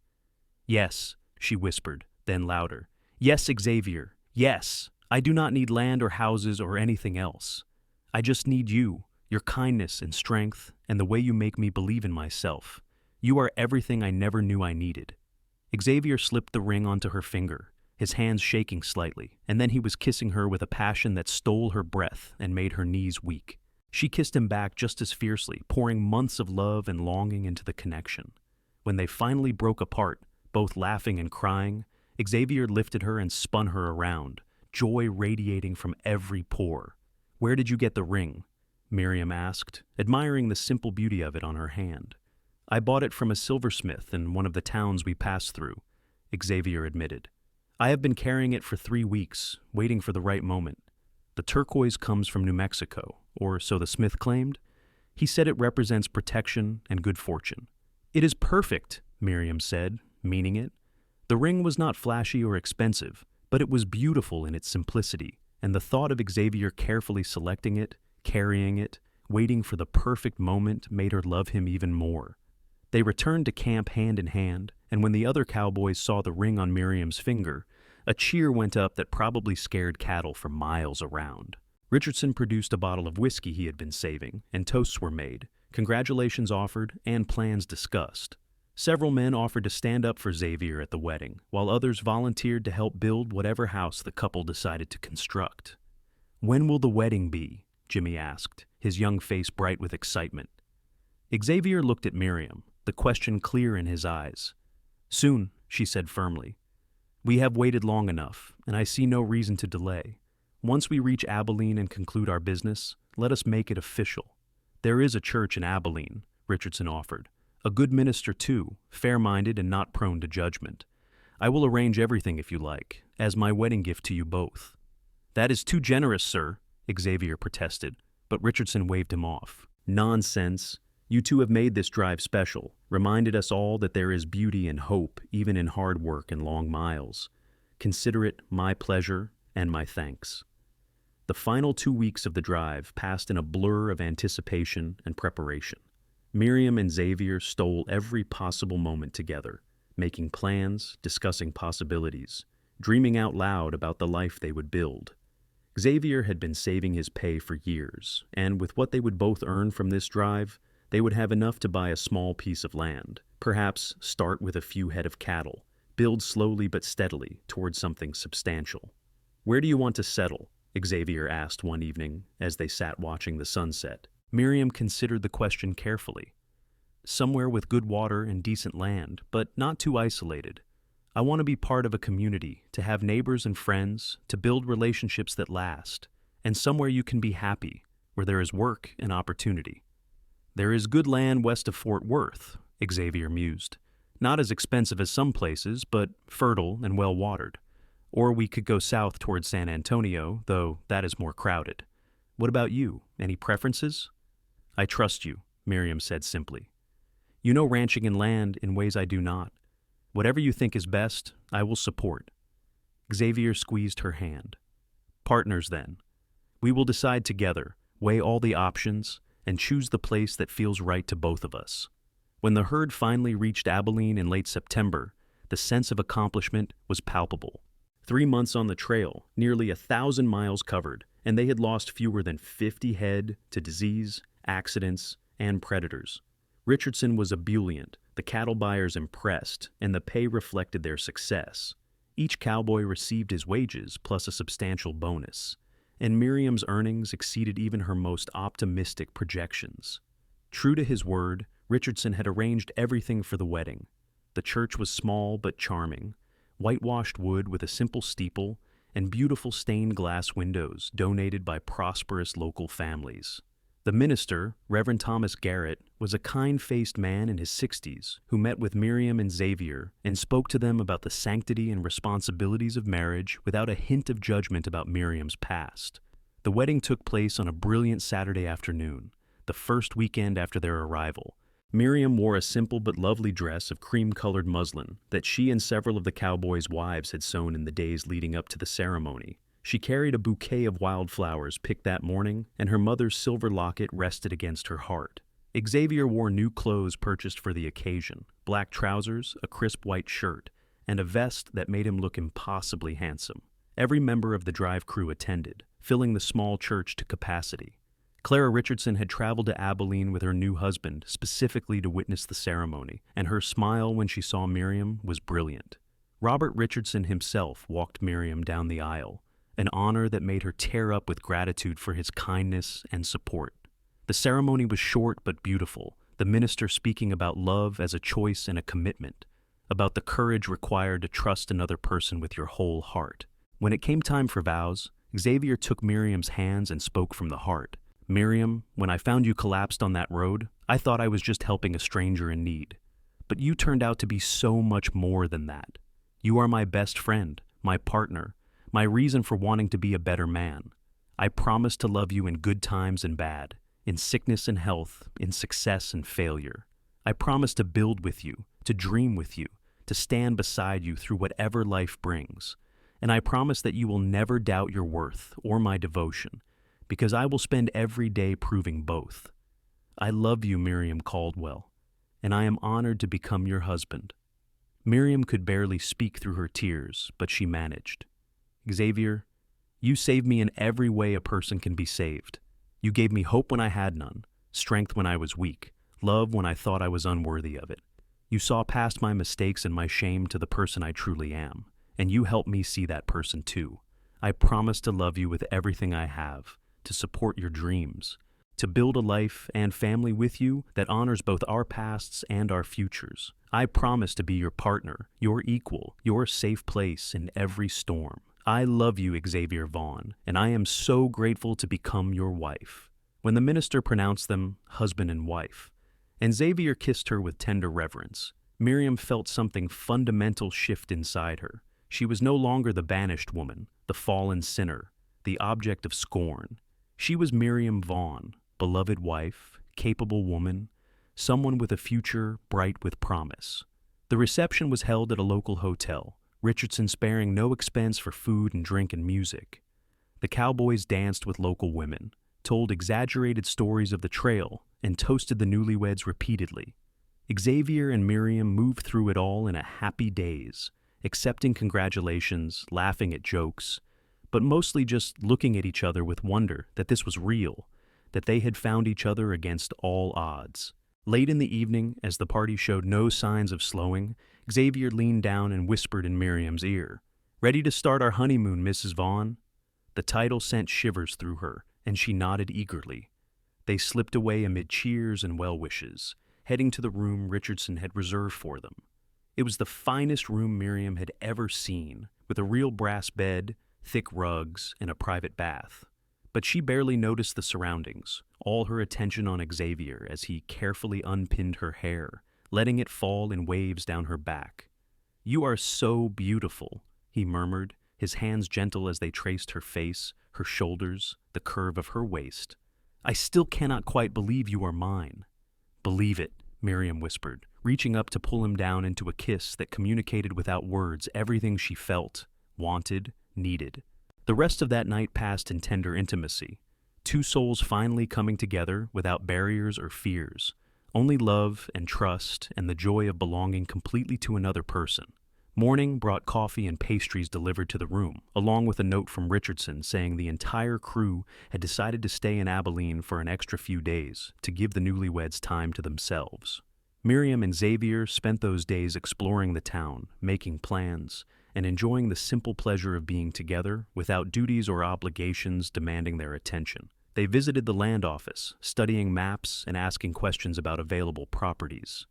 Speaker 1: "Yes," she whispered, then louder. "Yes, Xavier, yes. I do not need land or houses or anything else. I just need you, your kindness and strength, and the way you make me believe in myself. You are everything I never knew I needed." Xavier slipped the ring onto her finger, his hands shaking slightly, and then he was kissing her with a passion that stole her breath and made her knees weak. She kissed him back just as fiercely, pouring months of love and longing into the connection. When they finally broke apart, both laughing and crying, Xavier lifted her and spun her around, joy radiating from every pore. "Where did you get the ring?" Miriam asked, admiring the simple beauty of it on her hand. "I bought it from a silversmith in one of the towns we passed through," Xavier admitted. "I have been carrying it for 3 weeks, waiting for the right moment. The turquoise comes from New Mexico, or so the smith claimed. He said it represents protection and good fortune." "It is perfect," Miriam said, meaning it. The ring was not flashy or expensive, but it was beautiful in its simplicity, and the thought of Xavier carefully selecting it, carrying it, waiting for the perfect moment made her love him even more. They returned to camp hand in hand, and when the other cowboys saw the ring on Miriam's finger, a cheer went up that probably scared cattle for miles around. Richardson produced a bottle of whiskey he had been saving, and toasts were made, congratulations offered, and plans discussed. Several men offered to stand up for Xavier at the wedding, while others volunteered to help build whatever house the couple decided to construct. "When will the wedding be?" Jimmy asked, his young face bright with excitement. Xavier looked at Miriam, the question clear in his eyes. "Soon," she said firmly. "We have waited long enough, and I see no reason to delay. Once we reach Abilene and conclude our business, let us make it official. There is a church in Abilene," Richardson offered. "A good minister, too, fair-minded and not prone to judgment. I will arrange everything if you like, as my wedding gift to you both." "That is too generous, sir," Xavier protested, but Richardson waved him off. "Nonsense. You two have made this drive special, reminded us all that there is beauty and hope even in hard work and long miles. Consider it my pleasure and my thanks." The final 2 weeks of the drive passed in a blur of anticipation and preparation. Miriam and Xavier stole every possible moment together, making plans, discussing possibilities, dreaming out loud about the life they would build. Xavier had been saving his pay for years, and with what they would both earn from this drive, they would have enough to buy a small piece of land, perhaps start with a few head of cattle, build slowly but steadily towards something substantial. "Where do you want to settle?" Xavier asked one evening as they sat watching the sunset. Miriam considered the question carefully. "Somewhere with good water and decent land, but not too isolated. I want to be part of a community, to have neighbors and friends, to build relationships that last, and somewhere you can be happy, where there is work and opportunity." "There is good land west of Fort Worth," Xavier mused. Not as expensive as some places, but fertile and well-watered. Or we could go south towards San Antonio, though that is more crowded. What about you? Any preferences? I trust you, Miriam said simply. You know ranching and land in ways I do not. Whatever you think is best, I will support. Xavier squeezed her hand. Partners, then. We will decide together, weigh all the options, and choose the place that feels right to both of us. When the herd finally reached Abilene in late September, the sense of accomplishment was palpable. 3 months on the trail, nearly 1,000 miles covered, and they had lost fewer than 50 head to disease, accidents, and predators. Richardson was ebullient, the cattle buyers impressed, and the pay reflected their success. Each cowboy received his wages plus a substantial bonus, and Miriam's earnings exceeded even her most optimistic projections. True to his word, Richardson had arranged everything for the wedding. The church was small but charming, whitewashed wood with a simple steeple and beautiful stained glass windows donated by prosperous local families. The minister, Reverend Thomas Garrett, was a kind-faced man in his 60s who met with Miriam and Xavier and spoke to them about the sanctity and responsibilities of marriage without a hint of judgment about Miriam's past. The wedding took place on a brilliant Saturday afternoon, the first weekend after their arrival. Miriam wore a simple but lovely dress of cream-colored muslin that she and several of the cowboys' wives had sewn in the days leading up to the ceremony. She carried a bouquet of wildflowers picked that morning, and her mother's silver locket rested against her heart. Xavier wore new clothes purchased for the occasion, black trousers, a crisp white shirt, and a vest that made him look impossibly handsome. Every member of the drive crew attended, filling the small church to capacity. Clara Richardson had traveled to Abilene with her new husband specifically to witness the ceremony, and her smile when she saw Miriam was brilliant. Robert Richardson himself walked Miriam down the aisle, an honor that made her tear up with gratitude for his kindness and support. The ceremony was short but beautiful, the minister speaking about love as a choice and a commitment, about the courage required to trust another person with your whole heart. When it came time for vows, Xavier took Miriam's hands and spoke from the heart. Miriam, when I found you collapsed on that road, I thought I was just helping a stranger in need. But you turned out to be so much more than that. You are my best friend, my partner, my reason for wanting to be a better man. I promise to love you in good times and bad, in sickness and health, in success and failure. I promise to build with you, to dream with you, to stand beside you through whatever life brings. And I promise that you will never doubt your worth or my devotion, because I will spend every day proving both. I love you, Miriam Caldwell, and I am honored to become your husband. Miriam could barely speak through her tears, but she managed. Xavier, you saved me in every way a person can be saved. You gave me hope when I had none, strength when I was weak, love when I thought I was unworthy of it. You saw past my mistakes and my shame to the person I truly am, and you helped me see that person too. I promise to love you with everything I have, to support your dreams, to build a life and family with you that honors both our pasts and our futures. I promise to be your partner, your equal, your safe place in every storm. I love you, Xavier Vaughn, and I am so grateful to become your wife. When the minister pronounced them husband and wife, and Xavier kissed her with tender reverence, Miriam felt something fundamental shift inside her. She was no longer the banished woman, the fallen sinner, the object of scorn. She was Miriam Vaughn, beloved wife, capable woman, someone with a future bright with promise. The reception was held at a local hotel, Richardson sparing no expense for food and drink and music. The cowboys danced with local women, told exaggerated stories of the trail, and toasted the newlyweds repeatedly. Xavier and Miriam moved through it all in a happy daze, accepting congratulations, laughing at jokes, but mostly just looking at each other with wonder that this was real, that they had found each other against all odds. Late in the evening, as the party showed no signs of slowing, Xavier leaned down and whispered in Miriam's ear, "Ready to start our honeymoon, Mrs. Vaughn?" The title sent shivers through her, and she nodded eagerly. They slipped away amid cheers and well-wishes, heading to the room Richardson had reserved for them. It was the finest room Miriam had ever seen, with a real brass bed, thick rugs, and a private bath. But she barely noticed the surroundings, all her attention on Xavier as he carefully unpinned her hair, letting it fall in waves down her back. "You are so beautiful," he murmured, his hands gentle as they traced her face, her shoulders, the curve of her waist. "I still cannot quite believe you are mine." "Believe it," Miriam whispered, reaching up to pull him down into a kiss that communicated without words everything she felt, wanted, needed. The rest of that night passed in tender intimacy, two souls finally coming together without barriers or fears, only love and trust and the joy of belonging completely to another person. Morning brought coffee and pastries delivered to the room, along with a note from Richardson saying the entire crew had decided to stay in Abilene for an extra few days to give the newlyweds time to themselves. Miriam and Xavier spent those days exploring the town, making plans, and enjoying the simple pleasure of being together without duties or obligations demanding their attention. They visited the land office, studying maps and asking questions about available properties.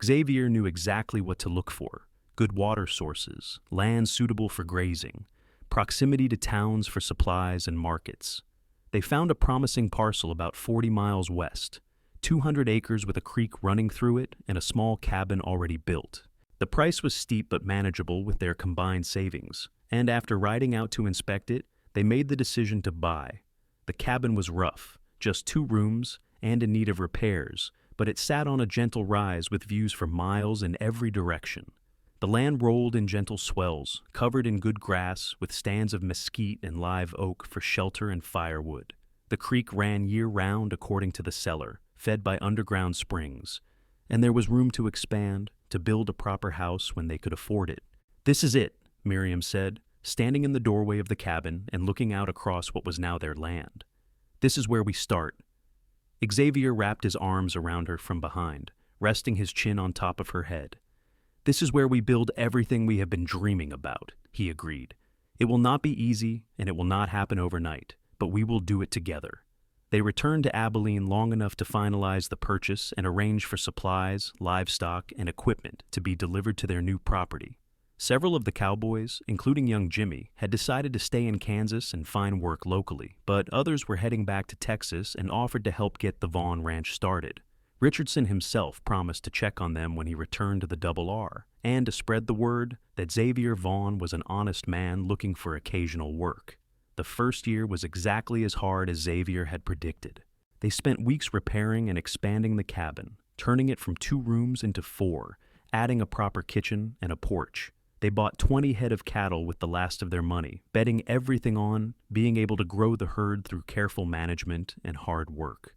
Speaker 1: Xavier knew exactly what to look for: good water sources, land suitable for grazing, proximity to towns for supplies and markets. They found a promising parcel about 40 miles west, 200 acres with a creek running through it and a small cabin already built. The price was steep but manageable with their combined savings, and after riding out to inspect it, they made the decision to buy. The cabin was rough, just 2 rooms and in need of repairs, but it sat on a gentle rise with views for miles in every direction. The land rolled in gentle swells, covered in good grass with stands of mesquite and live oak for shelter and firewood. The creek ran year-round according to the seller, fed by underground springs, and there was room to expand, to build a proper house when they could afford it. "This is it," Miriam said, standing in the doorway of the cabin and looking out across what was now their land. "This is where we start." Xavier wrapped his arms around her from behind, resting his chin on top of her head. "This is where we build everything we have been dreaming about," he agreed. "It will not be easy, and it will not happen overnight, but we will do it together." They returned to Abilene long enough to finalize the purchase and arrange for supplies, livestock, and equipment to be delivered to their new property. Several of the Cowboys, including young Jimmy, had decided to stay in Kansas and find work locally, but others were heading back to Texas and offered to help get the Vaughn Ranch started. Richardson himself promised to check on them when he returned to the Double R, and to spread the word that Xavier Vaughn was an honest man looking for occasional work. The first year was exactly as hard as Xavier had predicted. They spent weeks repairing and expanding the cabin, turning it from 2 rooms into 4, adding a proper kitchen and a porch. They bought 20 head of cattle with the last of their money, betting everything on being able to grow the herd through careful management and hard work.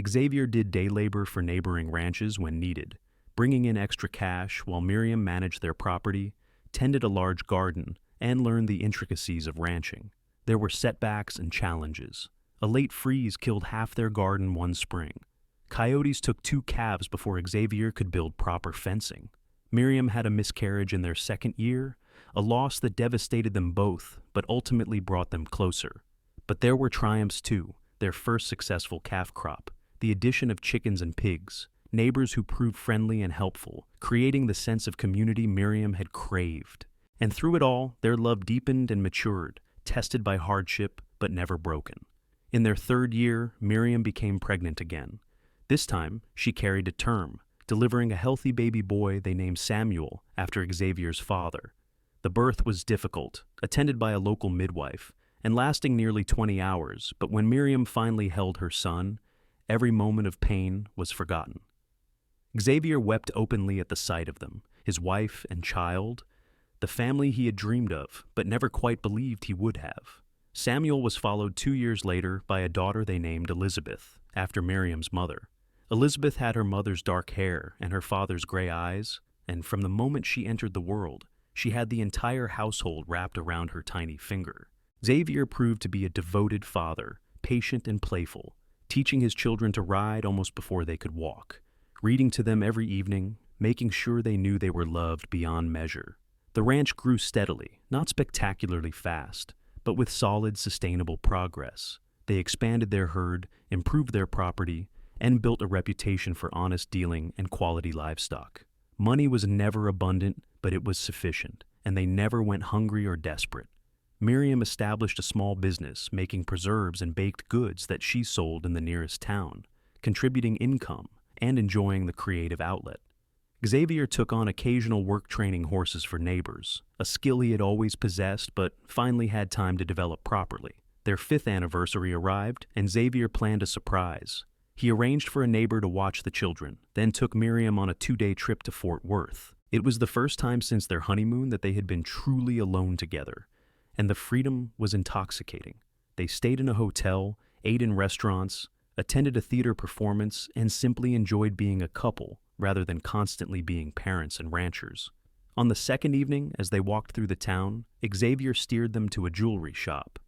Speaker 1: Xavier did day labor for neighboring ranches when needed, bringing in extra cash while Miriam managed their property, tended a large garden, and learned the intricacies of ranching. There were setbacks and challenges. A late freeze killed half their garden one spring. Coyotes took 2 calves before Xavier could build proper fencing. Miriam had a miscarriage in their 2nd year, a loss that devastated them both, but ultimately brought them closer. But there were triumphs too: their first successful calf crop, the addition of chickens and pigs, neighbors who proved friendly and helpful, creating the sense of community Miriam had craved. And through it all, their love deepened and matured, tested by hardship, but never broken. In their 3rd year, Miriam became pregnant again. This time, she carried to term, delivering a healthy baby boy they named Samuel after Xavier's father. The birth was difficult, attended by a local midwife, and lasting nearly 20 hours, but when Miriam finally held her son, every moment of pain was forgotten. Xavier wept openly at the sight of them, his wife and child, the family he had dreamed of, but never quite believed he would have. Samuel was followed 2 years later by a daughter they named Elizabeth, after Miriam's mother. Elizabeth had her mother's dark hair and her father's gray eyes, and from the moment she entered the world, she had the entire household wrapped around her tiny finger. Xavier proved to be a devoted father, patient and playful, teaching his children to ride almost before they could walk, reading to them every evening, making sure they knew they were loved beyond measure. The ranch grew steadily, not spectacularly fast, but with solid, sustainable progress. They expanded their herd, improved their property, and built a reputation for honest dealing and quality livestock. Money was never abundant, but it was sufficient, and they never went hungry or desperate. Miriam established a small business making preserves and baked goods that she sold in the nearest town, contributing income and enjoying the creative outlet. Xavier took on occasional work training horses for neighbors, a skill he had always possessed but finally had time to develop properly. Their 5th anniversary arrived, and Xavier planned a surprise. He arranged for a neighbor to watch the children, then took Miriam on a 2-day trip to Fort Worth. It was the first time since their honeymoon that they had been truly alone together, and the freedom was intoxicating. They stayed in a hotel, ate in restaurants, attended a theater performance, and simply enjoyed being a couple rather than constantly being parents and ranchers. On the 2nd evening, as they walked through the town, Xavier steered them to a jewelry shop.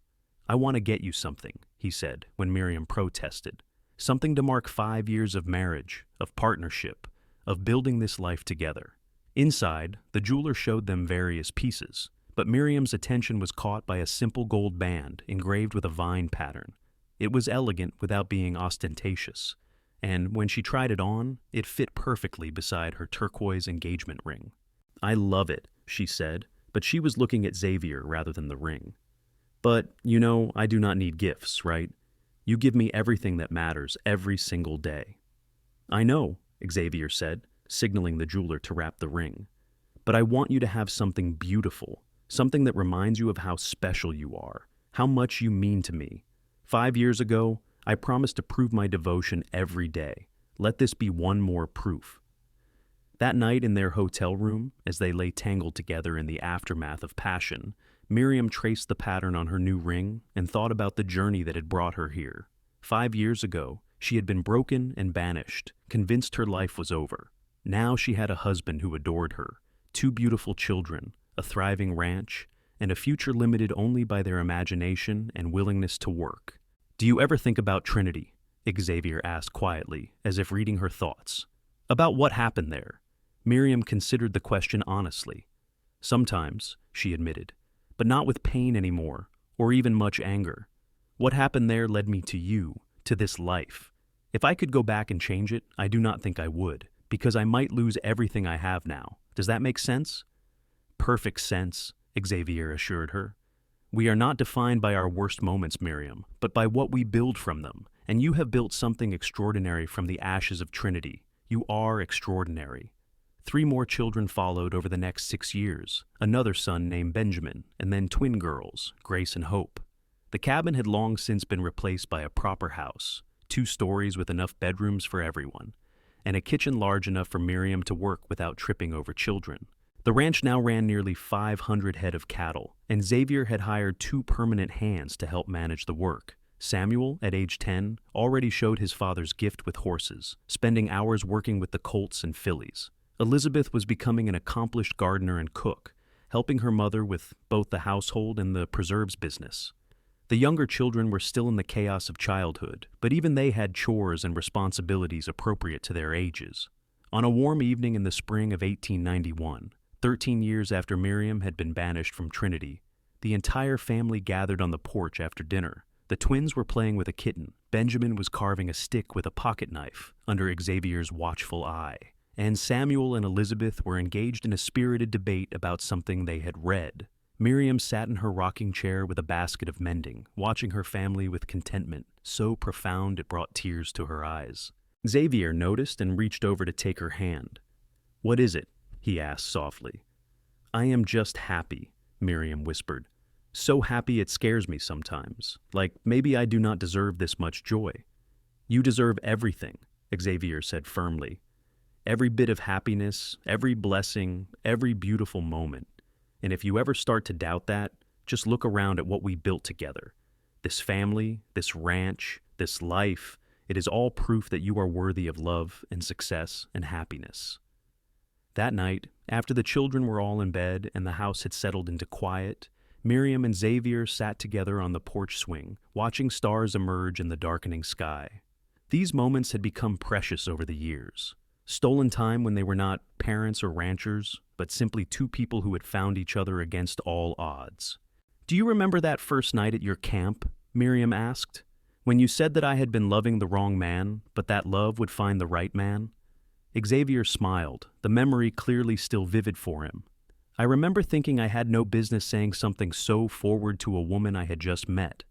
Speaker 1: "I want to get you something," he said when Miriam protested. "Something to mark 5 years of marriage, of partnership, of building this life together." Inside, the jeweler showed them various pieces, but Miriam's attention was caught by a simple gold band engraved with a vine pattern. It was elegant without being ostentatious, and when she tried it on, it fit perfectly beside her turquoise engagement ring. "I love it," she said, but she was looking at Xavier rather than the ring. "But, I do not need gifts, right? You give me everything that matters every single day." "I know," Xavier said, signaling the jeweler to wrap the ring. "But I want you to have something beautiful, something that reminds you of how special you are, how much you mean to me. 5 years ago, I promised to prove my devotion every day. Let this be one more proof." That night in their hotel room, as they lay tangled together in the aftermath of passion, Miriam traced the pattern on her new ring and thought about the journey that had brought her here. 5 years ago, she had been broken and banished, convinced her life was over. Now she had a husband who adored her, 2 beautiful children, a thriving ranch, and a future limited only by their imagination and willingness to work. "Do you ever think about Trinity?" Xavier asked quietly, as if reading her thoughts. "About what happened there?" Miriam considered the question honestly. "Sometimes," she admitted, "but not with pain anymore, or even much anger. What happened there led me to you, to this life. If I could go back and change it, I do not think I would, because I might lose everything I have now. Does that make sense?" "Perfect sense," Xavier assured her. "We are not defined by our worst moments, Miriam, but by what we build from them, and you have built something extraordinary from the ashes of Trinity. You are extraordinary." 3 more children followed over the next 6 years, another son named Benjamin, and then twin girls, Grace and Hope. The cabin had long since been replaced by a proper house, 2 stories with enough bedrooms for everyone, and a kitchen large enough for Miriam to work without tripping over children. The ranch now ran nearly 500 head of cattle, and Xavier had hired 2 permanent hands to help manage the work. Samuel, at age 10, already showed his father's gift with horses, spending hours working with the colts and fillies. Elizabeth was becoming an accomplished gardener and cook, helping her mother with both the household and the preserves business. The younger children were still in the chaos of childhood, but even they had chores and responsibilities appropriate to their ages. On a warm evening in the spring of 1891, 13 years after Miriam had been banished from Trinity, the entire family gathered on the porch after dinner. The twins were playing with a kitten. Benjamin was carving a stick with a pocket knife under Xavier's watchful eye, and Samuel and Elizabeth were engaged in a spirited debate about something they had read. Miriam sat in her rocking chair with a basket of mending, watching her family with contentment, so profound it brought tears to her eyes. Xavier noticed and reached over to take her hand. "What is it?" he asked softly. "I am just happy," Miriam whispered. "So happy it scares me sometimes, like maybe I do not deserve this much joy." "You deserve everything," Xavier said firmly. "Every bit of happiness, every blessing, every beautiful moment. And if you ever start to doubt that, just look around at what we built together. This family, this ranch, this life, it is all proof that you are worthy of love and success and happiness." That night, after the children were all in bed and the house had settled into quiet, Miriam and Xavier sat together on the porch swing, watching stars emerge in the darkening sky. These moments had become precious over the years. Stolen time when they were not parents or ranchers, but simply 2 people who had found each other against all odds. "Do you remember that first night at your camp?" Miriam asked. "When you said that I had been loving the wrong man, but that love would find the right man?" Xavier smiled, the memory clearly still vivid for him. "I remember thinking I had no business saying something so forward to a woman I had just met.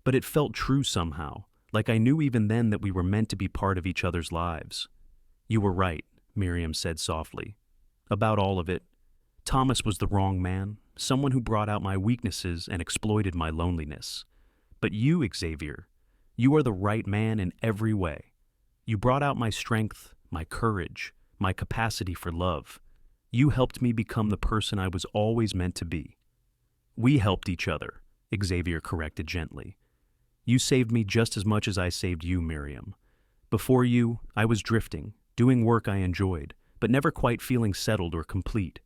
Speaker 1: But it felt true somehow, like I knew even then that we were meant to be part of each other's lives." "You were right," Miriam said softly. About all of it. Thomas was the wrong man, someone who brought out my weaknesses and exploited my loneliness. But you, Xavier, you are the right man in every way. You brought out my strength, my courage, my capacity for love. You helped me become the person I was always meant to be. We helped each other, Xavier corrected gently. You saved me just as much as I saved you, Miriam. Before you, I was drifting, doing work I enjoyed, but never quite feeling settled or complete.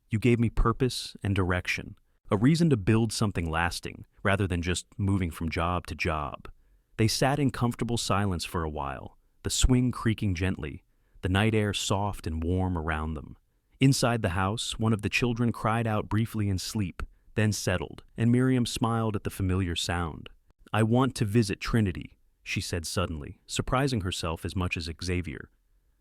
Speaker 1: You gave me purpose and direction, a reason to build something lasting, rather than just moving from job to job. They sat in comfortable silence for a while, the swing creaking gently, the night air soft and warm around them. Inside the house, one of the children cried out briefly in sleep, then settled, and Miriam smiled at the familiar sound. I want to visit Trinity, she said suddenly, surprising herself as much as Xavier.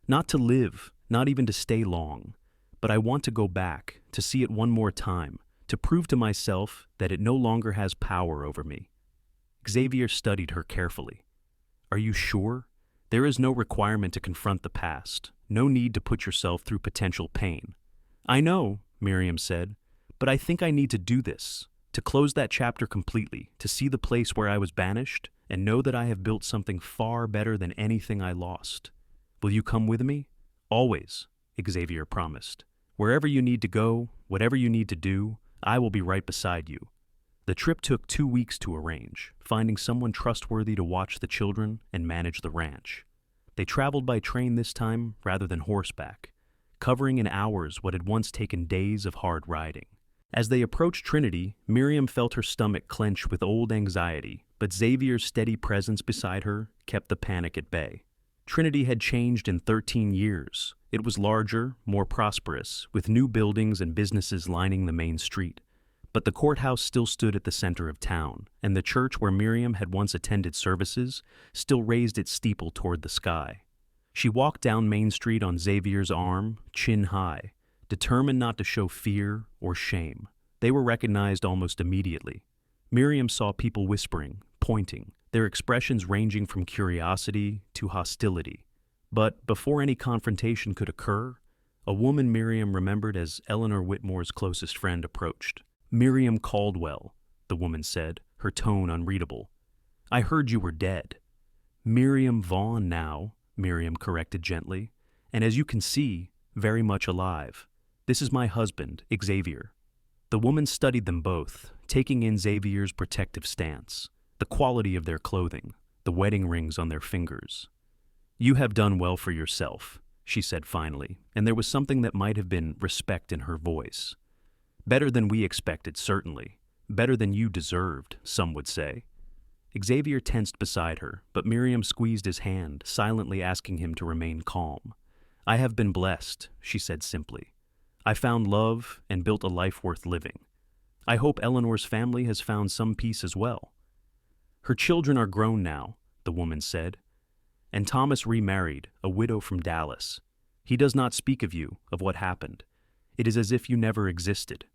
Speaker 1: Not to live, not even to stay long, but I want to go back, to see it one more time, to prove to myself that it no longer has power over me. Xavier studied her carefully. Are you sure? There is no requirement to confront the past, no need to put yourself through potential pain. I know, Miriam said, but I think I need to do this, to close that chapter completely, to see the place where I was banished, and know that I have built something far better than anything I lost. Will you come with me? Always, Xavier promised. Wherever you need to go, whatever you need to do, I will be right beside you. The trip took 2 weeks to arrange, finding someone trustworthy to watch the children and manage the ranch. They traveled by train this time rather than horseback, covering in hours what had once taken days of hard riding. As they approached Trinity, Miriam felt her stomach clench with old anxiety, but Xavier's steady presence beside her kept the panic at bay. Trinity had changed in 13 years. It was larger, more prosperous, with new buildings and businesses lining the main street. But the courthouse still stood at the center of town, and the church where Miriam had once attended services still raised its steeple toward the sky. She walked down Main Street on Xavier's arm, chin high, determined not to show fear or shame. They were recognized almost immediately. Miriam saw people whispering, pointing, their expressions ranging from curiosity to hostility. But before any confrontation could occur, a woman Miriam remembered as Eleanor Whitmore's closest friend approached. Miriam Caldwell, the woman said, her tone unreadable. I heard you were dead. Miriam Vaughn now, Miriam corrected gently, and as you can see, very much alive. This is my husband, Xavier. The woman studied them both, taking in Xavier's protective stance, the quality of their clothing, the wedding rings on their fingers. You have done well for yourself, she said finally, and there was something that might have been respect in her voice. Better than we expected, certainly. Better than you deserved, some would say. Xavier tensed beside her, but Miriam squeezed his hand, silently asking him to remain calm. I have been blessed, she said simply. I found love and built a life worth living. I hope Eleanor's family has found some peace as well. Her children are grown now, the woman said. And Thomas remarried, a widow from Dallas. He does not speak of you, of what happened. It is as if you never existed.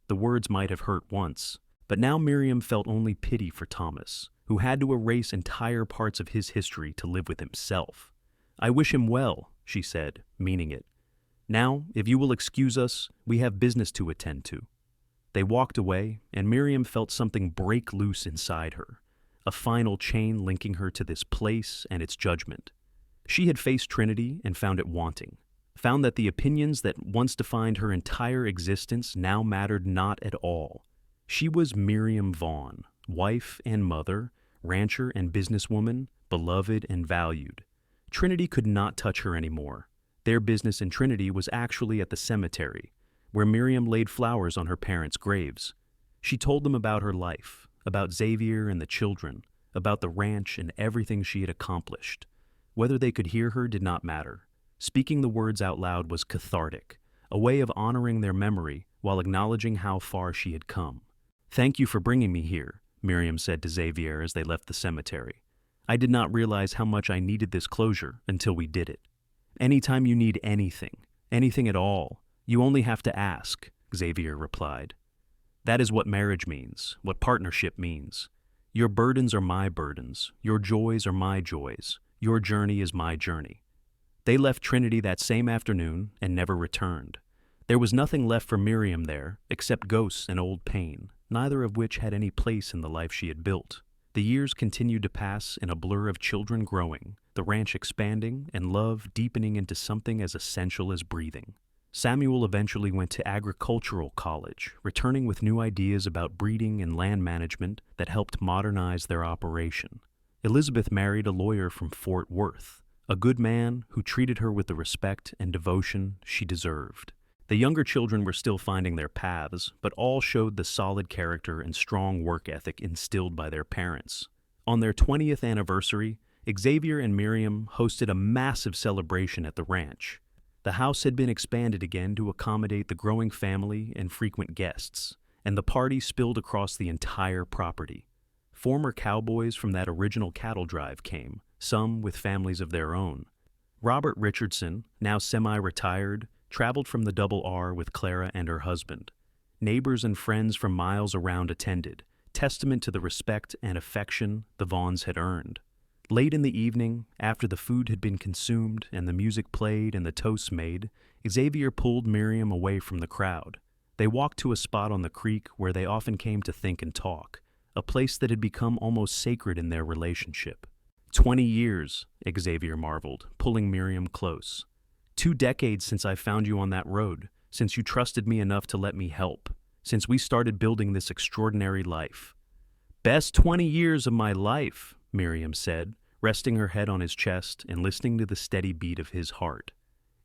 Speaker 1: The words might have hurt once, but now Miriam felt only pity for Thomas, who had to erase entire parts of his history to live with himself. I wish him well, she said, meaning it. Now, if you will excuse us, we have business to attend to. They walked away, and Miriam felt something break loose inside her, a final chain linking her to this place and its judgment. She had faced Trinity and found it wanting, found that the opinions that once defined her entire existence now mattered not at all. She was Miriam Vaughn, wife and mother, rancher and businesswoman, beloved and valued. Trinity could not touch her anymore. Their business in Trinity was actually at the cemetery, where Miriam laid flowers on her parents' graves. She told them about her life, about Xavier and the children, about the ranch and everything she had accomplished. Whether they could hear her did not matter. Speaking the words out loud was cathartic, a way of honoring their memory while acknowledging how far she had come. Thank you for bringing me here, Miriam said to Xavier as they left the cemetery. I did not realize how much I needed this closure until we did it. Anytime you need anything at all, you only have to ask, Xavier replied. That is what marriage means, what partnership means. Your burdens are my burdens, your joys are my joys, your journey is my journey. They left Trinity that same afternoon and never returned. There was nothing left for Miriam there except ghosts and old pain, neither of which had any place in the life she had built. The years continued to pass in a blur of children growing, the ranch expanding, and love deepening into something as essential as breathing. Samuel eventually went to agricultural college, returning with new ideas about breeding and land management that helped modernize their operation. Elizabeth married a lawyer from Fort Worth, a good man who treated her with the respect and devotion she deserved. The younger children were still finding their paths, but all showed the solid character and strong work ethic instilled by their parents. On their 20th anniversary, Xavier and Miriam hosted a massive celebration at the ranch. The house had been expanded again to accommodate the growing family and frequent guests, and the party spilled across the entire property. Former cowboys from that original cattle drive came, some with families of their own. Robert Richardson, now semi-retired, traveled from the Double R with Clara and her husband. Neighbors and friends from miles around attended, testament to the respect and affection the Vaughns had earned. Late in the evening, after the food had been consumed and the music played and the toasts made, Xavier pulled Miriam away from the crowd. They walked to a spot on the creek where they often came to think and talk, a place that had become almost sacred in their relationship. 20 years, Xavier marveled, pulling Miriam close. 2 decades since I found you on that road, since you trusted me enough to let me help, since we started building this extraordinary life. Best 20 years of my life, Miriam said, resting her head on his chest and listening to the steady beat of his heart.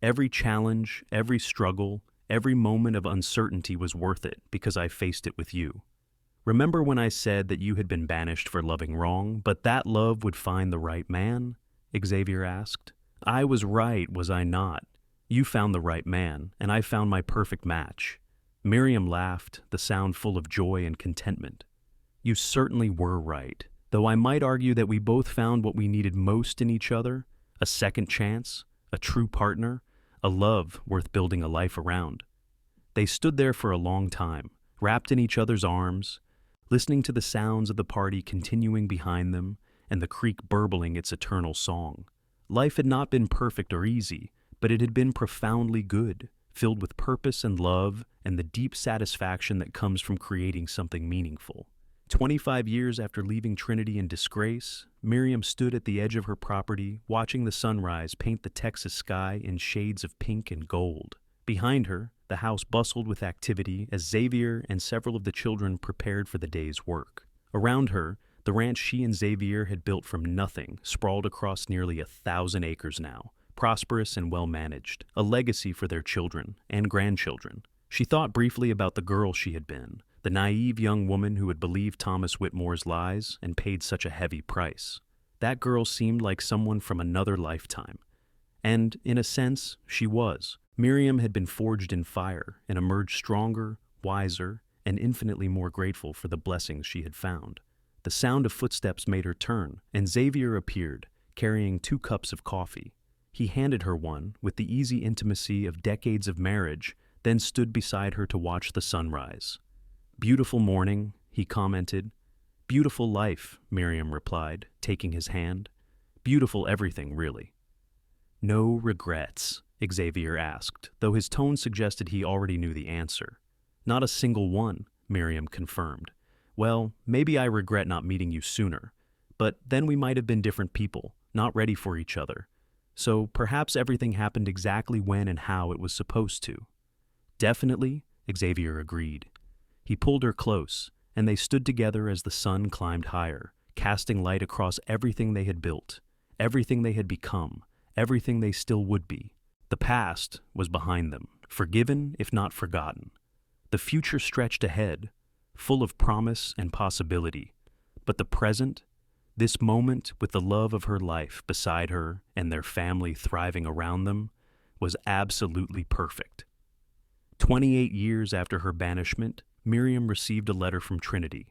Speaker 1: Every challenge, every struggle, every moment of uncertainty was worth it because I faced it with you. Remember when I said that you had been banished for loving wrong, but that love would find the right man? Xavier asked. I was right, was I not? You found the right man, and I found my perfect match. Miriam laughed, the sound full of joy and contentment. You certainly were right, though I might argue that we both found what we needed most in each other, a second chance, a true partner, a love worth building a life around. They stood there for a long time, wrapped in each other's arms, listening to the sounds of the party continuing behind them and the creek burbling its eternal song. Life had not been perfect or easy, but it had been profoundly good, filled with purpose and love and the deep satisfaction that comes from creating something meaningful. 25 years after leaving Trinity in disgrace, Miriam stood at the edge of her property, watching the sunrise paint the Texas sky in shades of pink and gold. Behind her, the house bustled with activity as Xavier and several of the children prepared for the day's work. Around her, the ranch she and Xavier had built from nothing sprawled across nearly 1,000 acres now, prosperous and well-managed, a legacy for their children and grandchildren. She thought briefly about the girl she had been, the naive young woman who had believed Thomas Whitmore's lies and paid such a heavy price. That girl seemed like someone from another lifetime. And, in a sense, she was. Miriam had been forged in fire and emerged stronger, wiser, and infinitely more grateful for the blessings she had found. The sound of footsteps made her turn, and Xavier appeared, carrying 2 cups of coffee. He handed her one with the easy intimacy of decades of marriage, then stood beside her to watch the sunrise. Beautiful morning, he commented. Beautiful life, Miriam replied, taking his hand. Beautiful everything, really. No regrets, Xavier asked, though his tone suggested he already knew the answer. Not a single one, Miriam confirmed. Well, maybe I regret not meeting you sooner, but then we might have been different people, not ready for each other. So perhaps everything happened exactly when and how it was supposed to. Definitely, Xavier agreed. He pulled her close, and they stood together as the sun climbed higher, casting light across everything they had built, everything they had become, everything they still would be. The past was behind them, forgiven if not forgotten. The future stretched ahead, full of promise and possibility. But the present, this moment with the love of her life beside her and their family thriving around them, was absolutely perfect. 28 years after her banishment, Miriam received a letter from Trinity.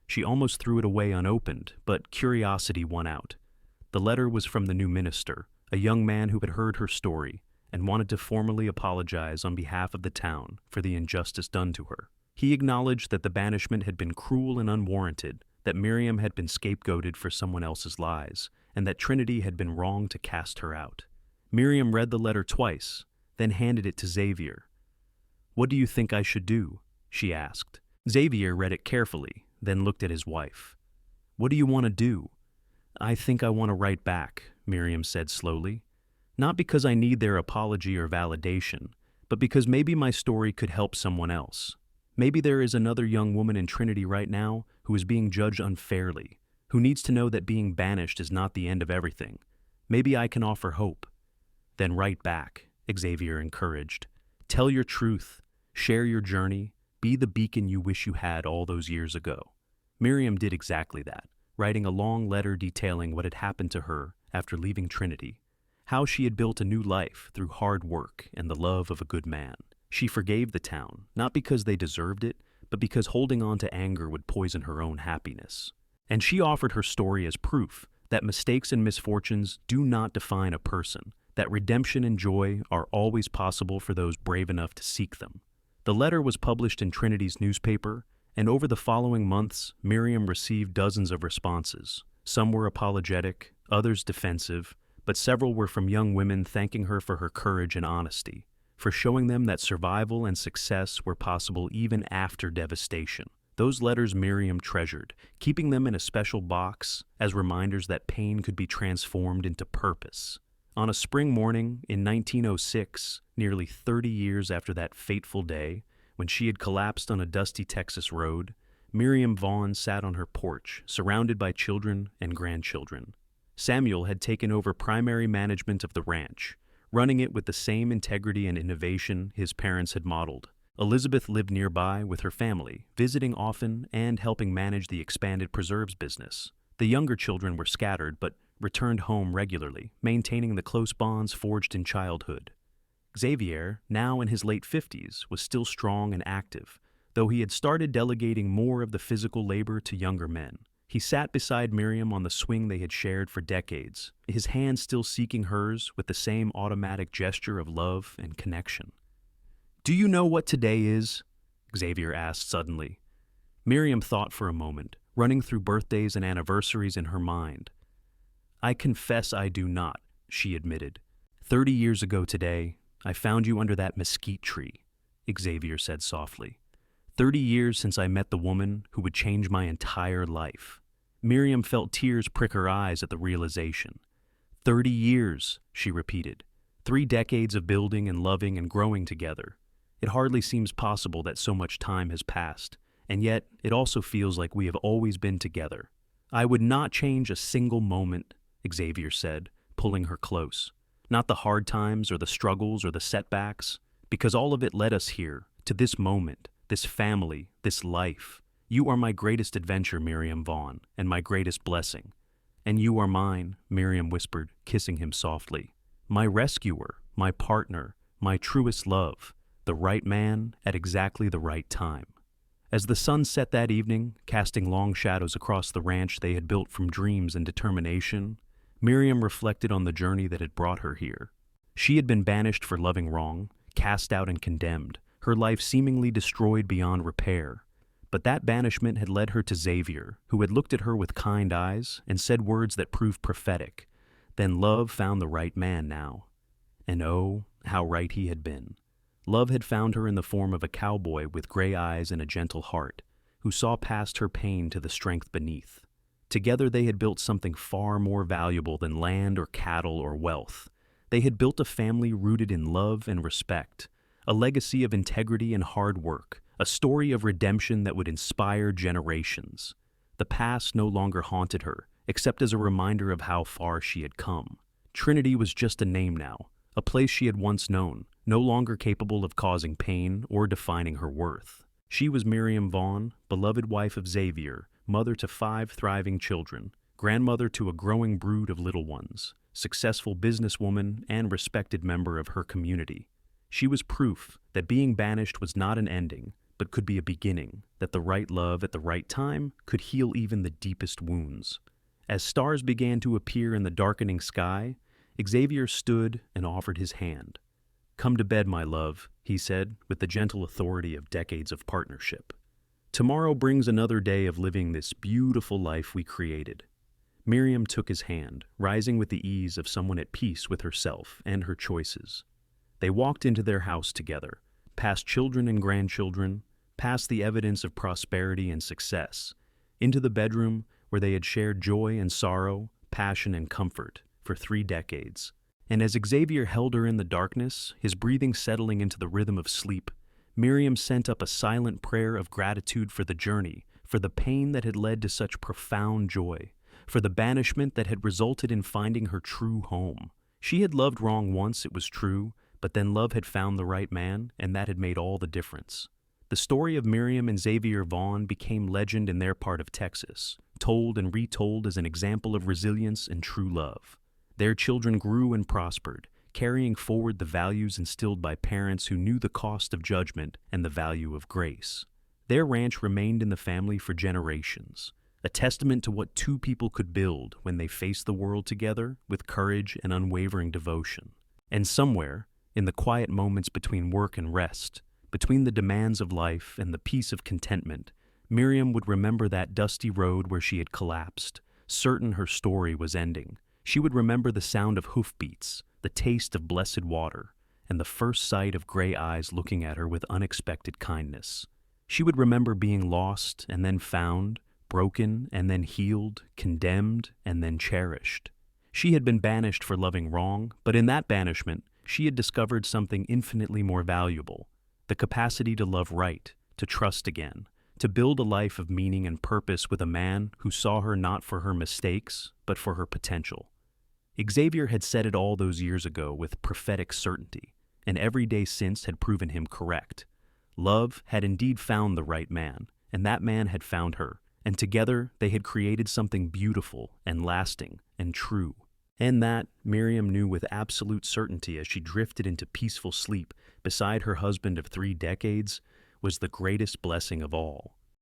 Speaker 1: She almost threw it away unopened, but curiosity won out. The letter was from the new minister, a young man who had heard her story and wanted to formally apologize on behalf of the town for the injustice done to her. He acknowledged that the banishment had been cruel and unwarranted, that Miriam had been scapegoated for someone else's lies, and that Trinity had been wrong to cast her out. Miriam read the letter twice, then handed it to Xavier. "What do you think I should do?" she asked. Xavier read it carefully, then looked at his wife. "What do you want to do?" "I think I want to write back," Miriam said slowly. "Not because I need their apology or validation, but because maybe my story could help someone else. Maybe there is another young woman in Trinity right now who is being judged unfairly, who needs to know that being banished is not the end of everything. Maybe I can offer hope." "Then write back," Xavier encouraged. "Tell your truth, share your journey, be the beacon you wish you had all those years ago." Miriam did exactly that, writing a long letter detailing what had happened to her after leaving Trinity, how she had built a new life through hard work and the love of a good man. She forgave the town, not because they deserved it, but because holding on to anger would poison her own happiness. And she offered her story as proof that mistakes and misfortunes do not define a person, that redemption and joy are always possible for those brave enough to seek them. The letter was published in Trinity's newspaper, and over the following months, Miriam received dozens of responses. Some were apologetic, others defensive, but several were from young women thanking her for her courage and honesty, for showing them that survival and success were possible even after devastation. Those letters Miriam treasured, keeping them in a special box as reminders that pain could be transformed into purpose. On a spring morning in 1906, nearly 30 years after that fateful day, when she had collapsed on a dusty Texas road, Miriam Vaughn sat on her porch, surrounded by children and grandchildren. Samuel had taken over primary management of the ranch, running it with the same integrity and innovation his parents had modeled. Elizabeth lived nearby with her family, visiting often and helping manage the expanded preserves business. The younger children were scattered but returned home regularly, maintaining the close bonds forged in childhood. Xavier, now in his late 50s, was still strong and active, though he had started delegating more of the physical labor to younger men. He sat beside Miriam on the swing they had shared for decades, his hand still seeking hers with the same automatic gesture of love and connection. "Do you know what today is?" Xavier asked suddenly. Miriam thought for a moment, running through birthdays and anniversaries in her mind. "I confess I do not," she admitted. 30 years ago today, I found you under that mesquite tree," Xavier said softly. 30 years since I met the woman who would change my entire life." Miriam felt tears prick her eyes at the realization. 30 years, she repeated. 3 decades of building and loving and growing together. It hardly seems possible that so much time has passed, and yet it also feels like we have always been together. "I would not change a single moment," Xavier said, pulling her close. "Not the hard times or the struggles or the setbacks, because all of it led us here, to this moment, this family, this life. You are my greatest adventure, Miriam Vaughn, and my greatest blessing. And you are mine," Miriam whispered, kissing him softly. "My rescuer, my partner, my truest love, the right man at exactly the right time." As the sun set that evening, casting long shadows across the ranch they had built from dreams and determination, Miriam reflected on the journey that had brought her here. She had been banished for loving wrong, cast out and condemned, her life seemingly destroyed beyond repair. But that banishment had led her to Xavier, who had looked at her with kind eyes and said words that proved prophetic. Then love found the right man now. And oh, how right he had been. Love had found her in the form of a cowboy with gray eyes and a gentle heart, who saw past her pain to the strength beneath. Together they had built something far more valuable than land or cattle or wealth. They had built a family rooted in love and respect, a legacy of integrity and hard work, a story of redemption that would inspire generations. The past no longer haunted her, except as a reminder of how far she had come. Trinity was just a name now, a place she had once known, no longer capable of causing pain or defining her worth. She was Miriam Vaughn, beloved wife of Xavier, mother to 5 thriving children, grandmother to a growing brood of little ones, successful businesswoman and respected member of her community. She was proof that being banished was not an ending, but could be a beginning, that the right love at the right time could heal even the deepest wounds. As stars began to appear in the darkening sky, Xavier stood and offered his hand. "Come to bed, my love," he said, with the gentle authority of decades of partnership. "Tomorrow brings another day of living this beautiful life we created. Miriam took his hand, rising with the ease of someone at peace with herself and her choices. They walked into their house together, past children and grandchildren, past the evidence of prosperity and success, into the bedroom where they had shared joy and sorrow, passion and comfort for 3 decades. And as Xavier held her in the darkness, his breathing settling into the rhythm of sleep, Miriam sent up a silent prayer of gratitude for the journey, for the pain that had led to such profound joy, for the banishment that had resulted in finding her true home. She had loved wrong once, it was true, but then love had found the right man, and that had made all the difference. The story of Miriam and Xavier Vaughn became legend in their part of Texas, told and retold as an example of resilience and true love. Their children grew and prospered, carrying forward the values instilled by parents who knew the cost of judgment and the value of grace. Their ranch remained in the family for generations, a testament to what 2 people could build when they faced the world together with courage and unwavering devotion. And somewhere, in the quiet moments between work and rest, between the demands of life and the peace of contentment, Miriam would remember that dusty road where she had collapsed, certain her story was ending. She would remember the sound of hoofbeats, the taste of blessed water, and the first sight of gray eyes looking at her with unexpected kindness. She would remember being lost and then found, broken and then healed, condemned and then cherished. She had been banished for loving wrong, but in that banishment, she had discovered something infinitely more valuable: the capacity to love right, to trust again, to build a life of meaning and purpose with a man who saw her not for her mistakes, but for her potential. Xavier had said it all those years ago with prophetic certainty, and every day since had proven him correct. Love had indeed found the right man, and that man had found her, and together they had created something beautiful and lasting and true. And that, Miriam knew with absolute certainty as she drifted into peaceful sleep beside her husband of 3 decades, was the greatest blessing of all.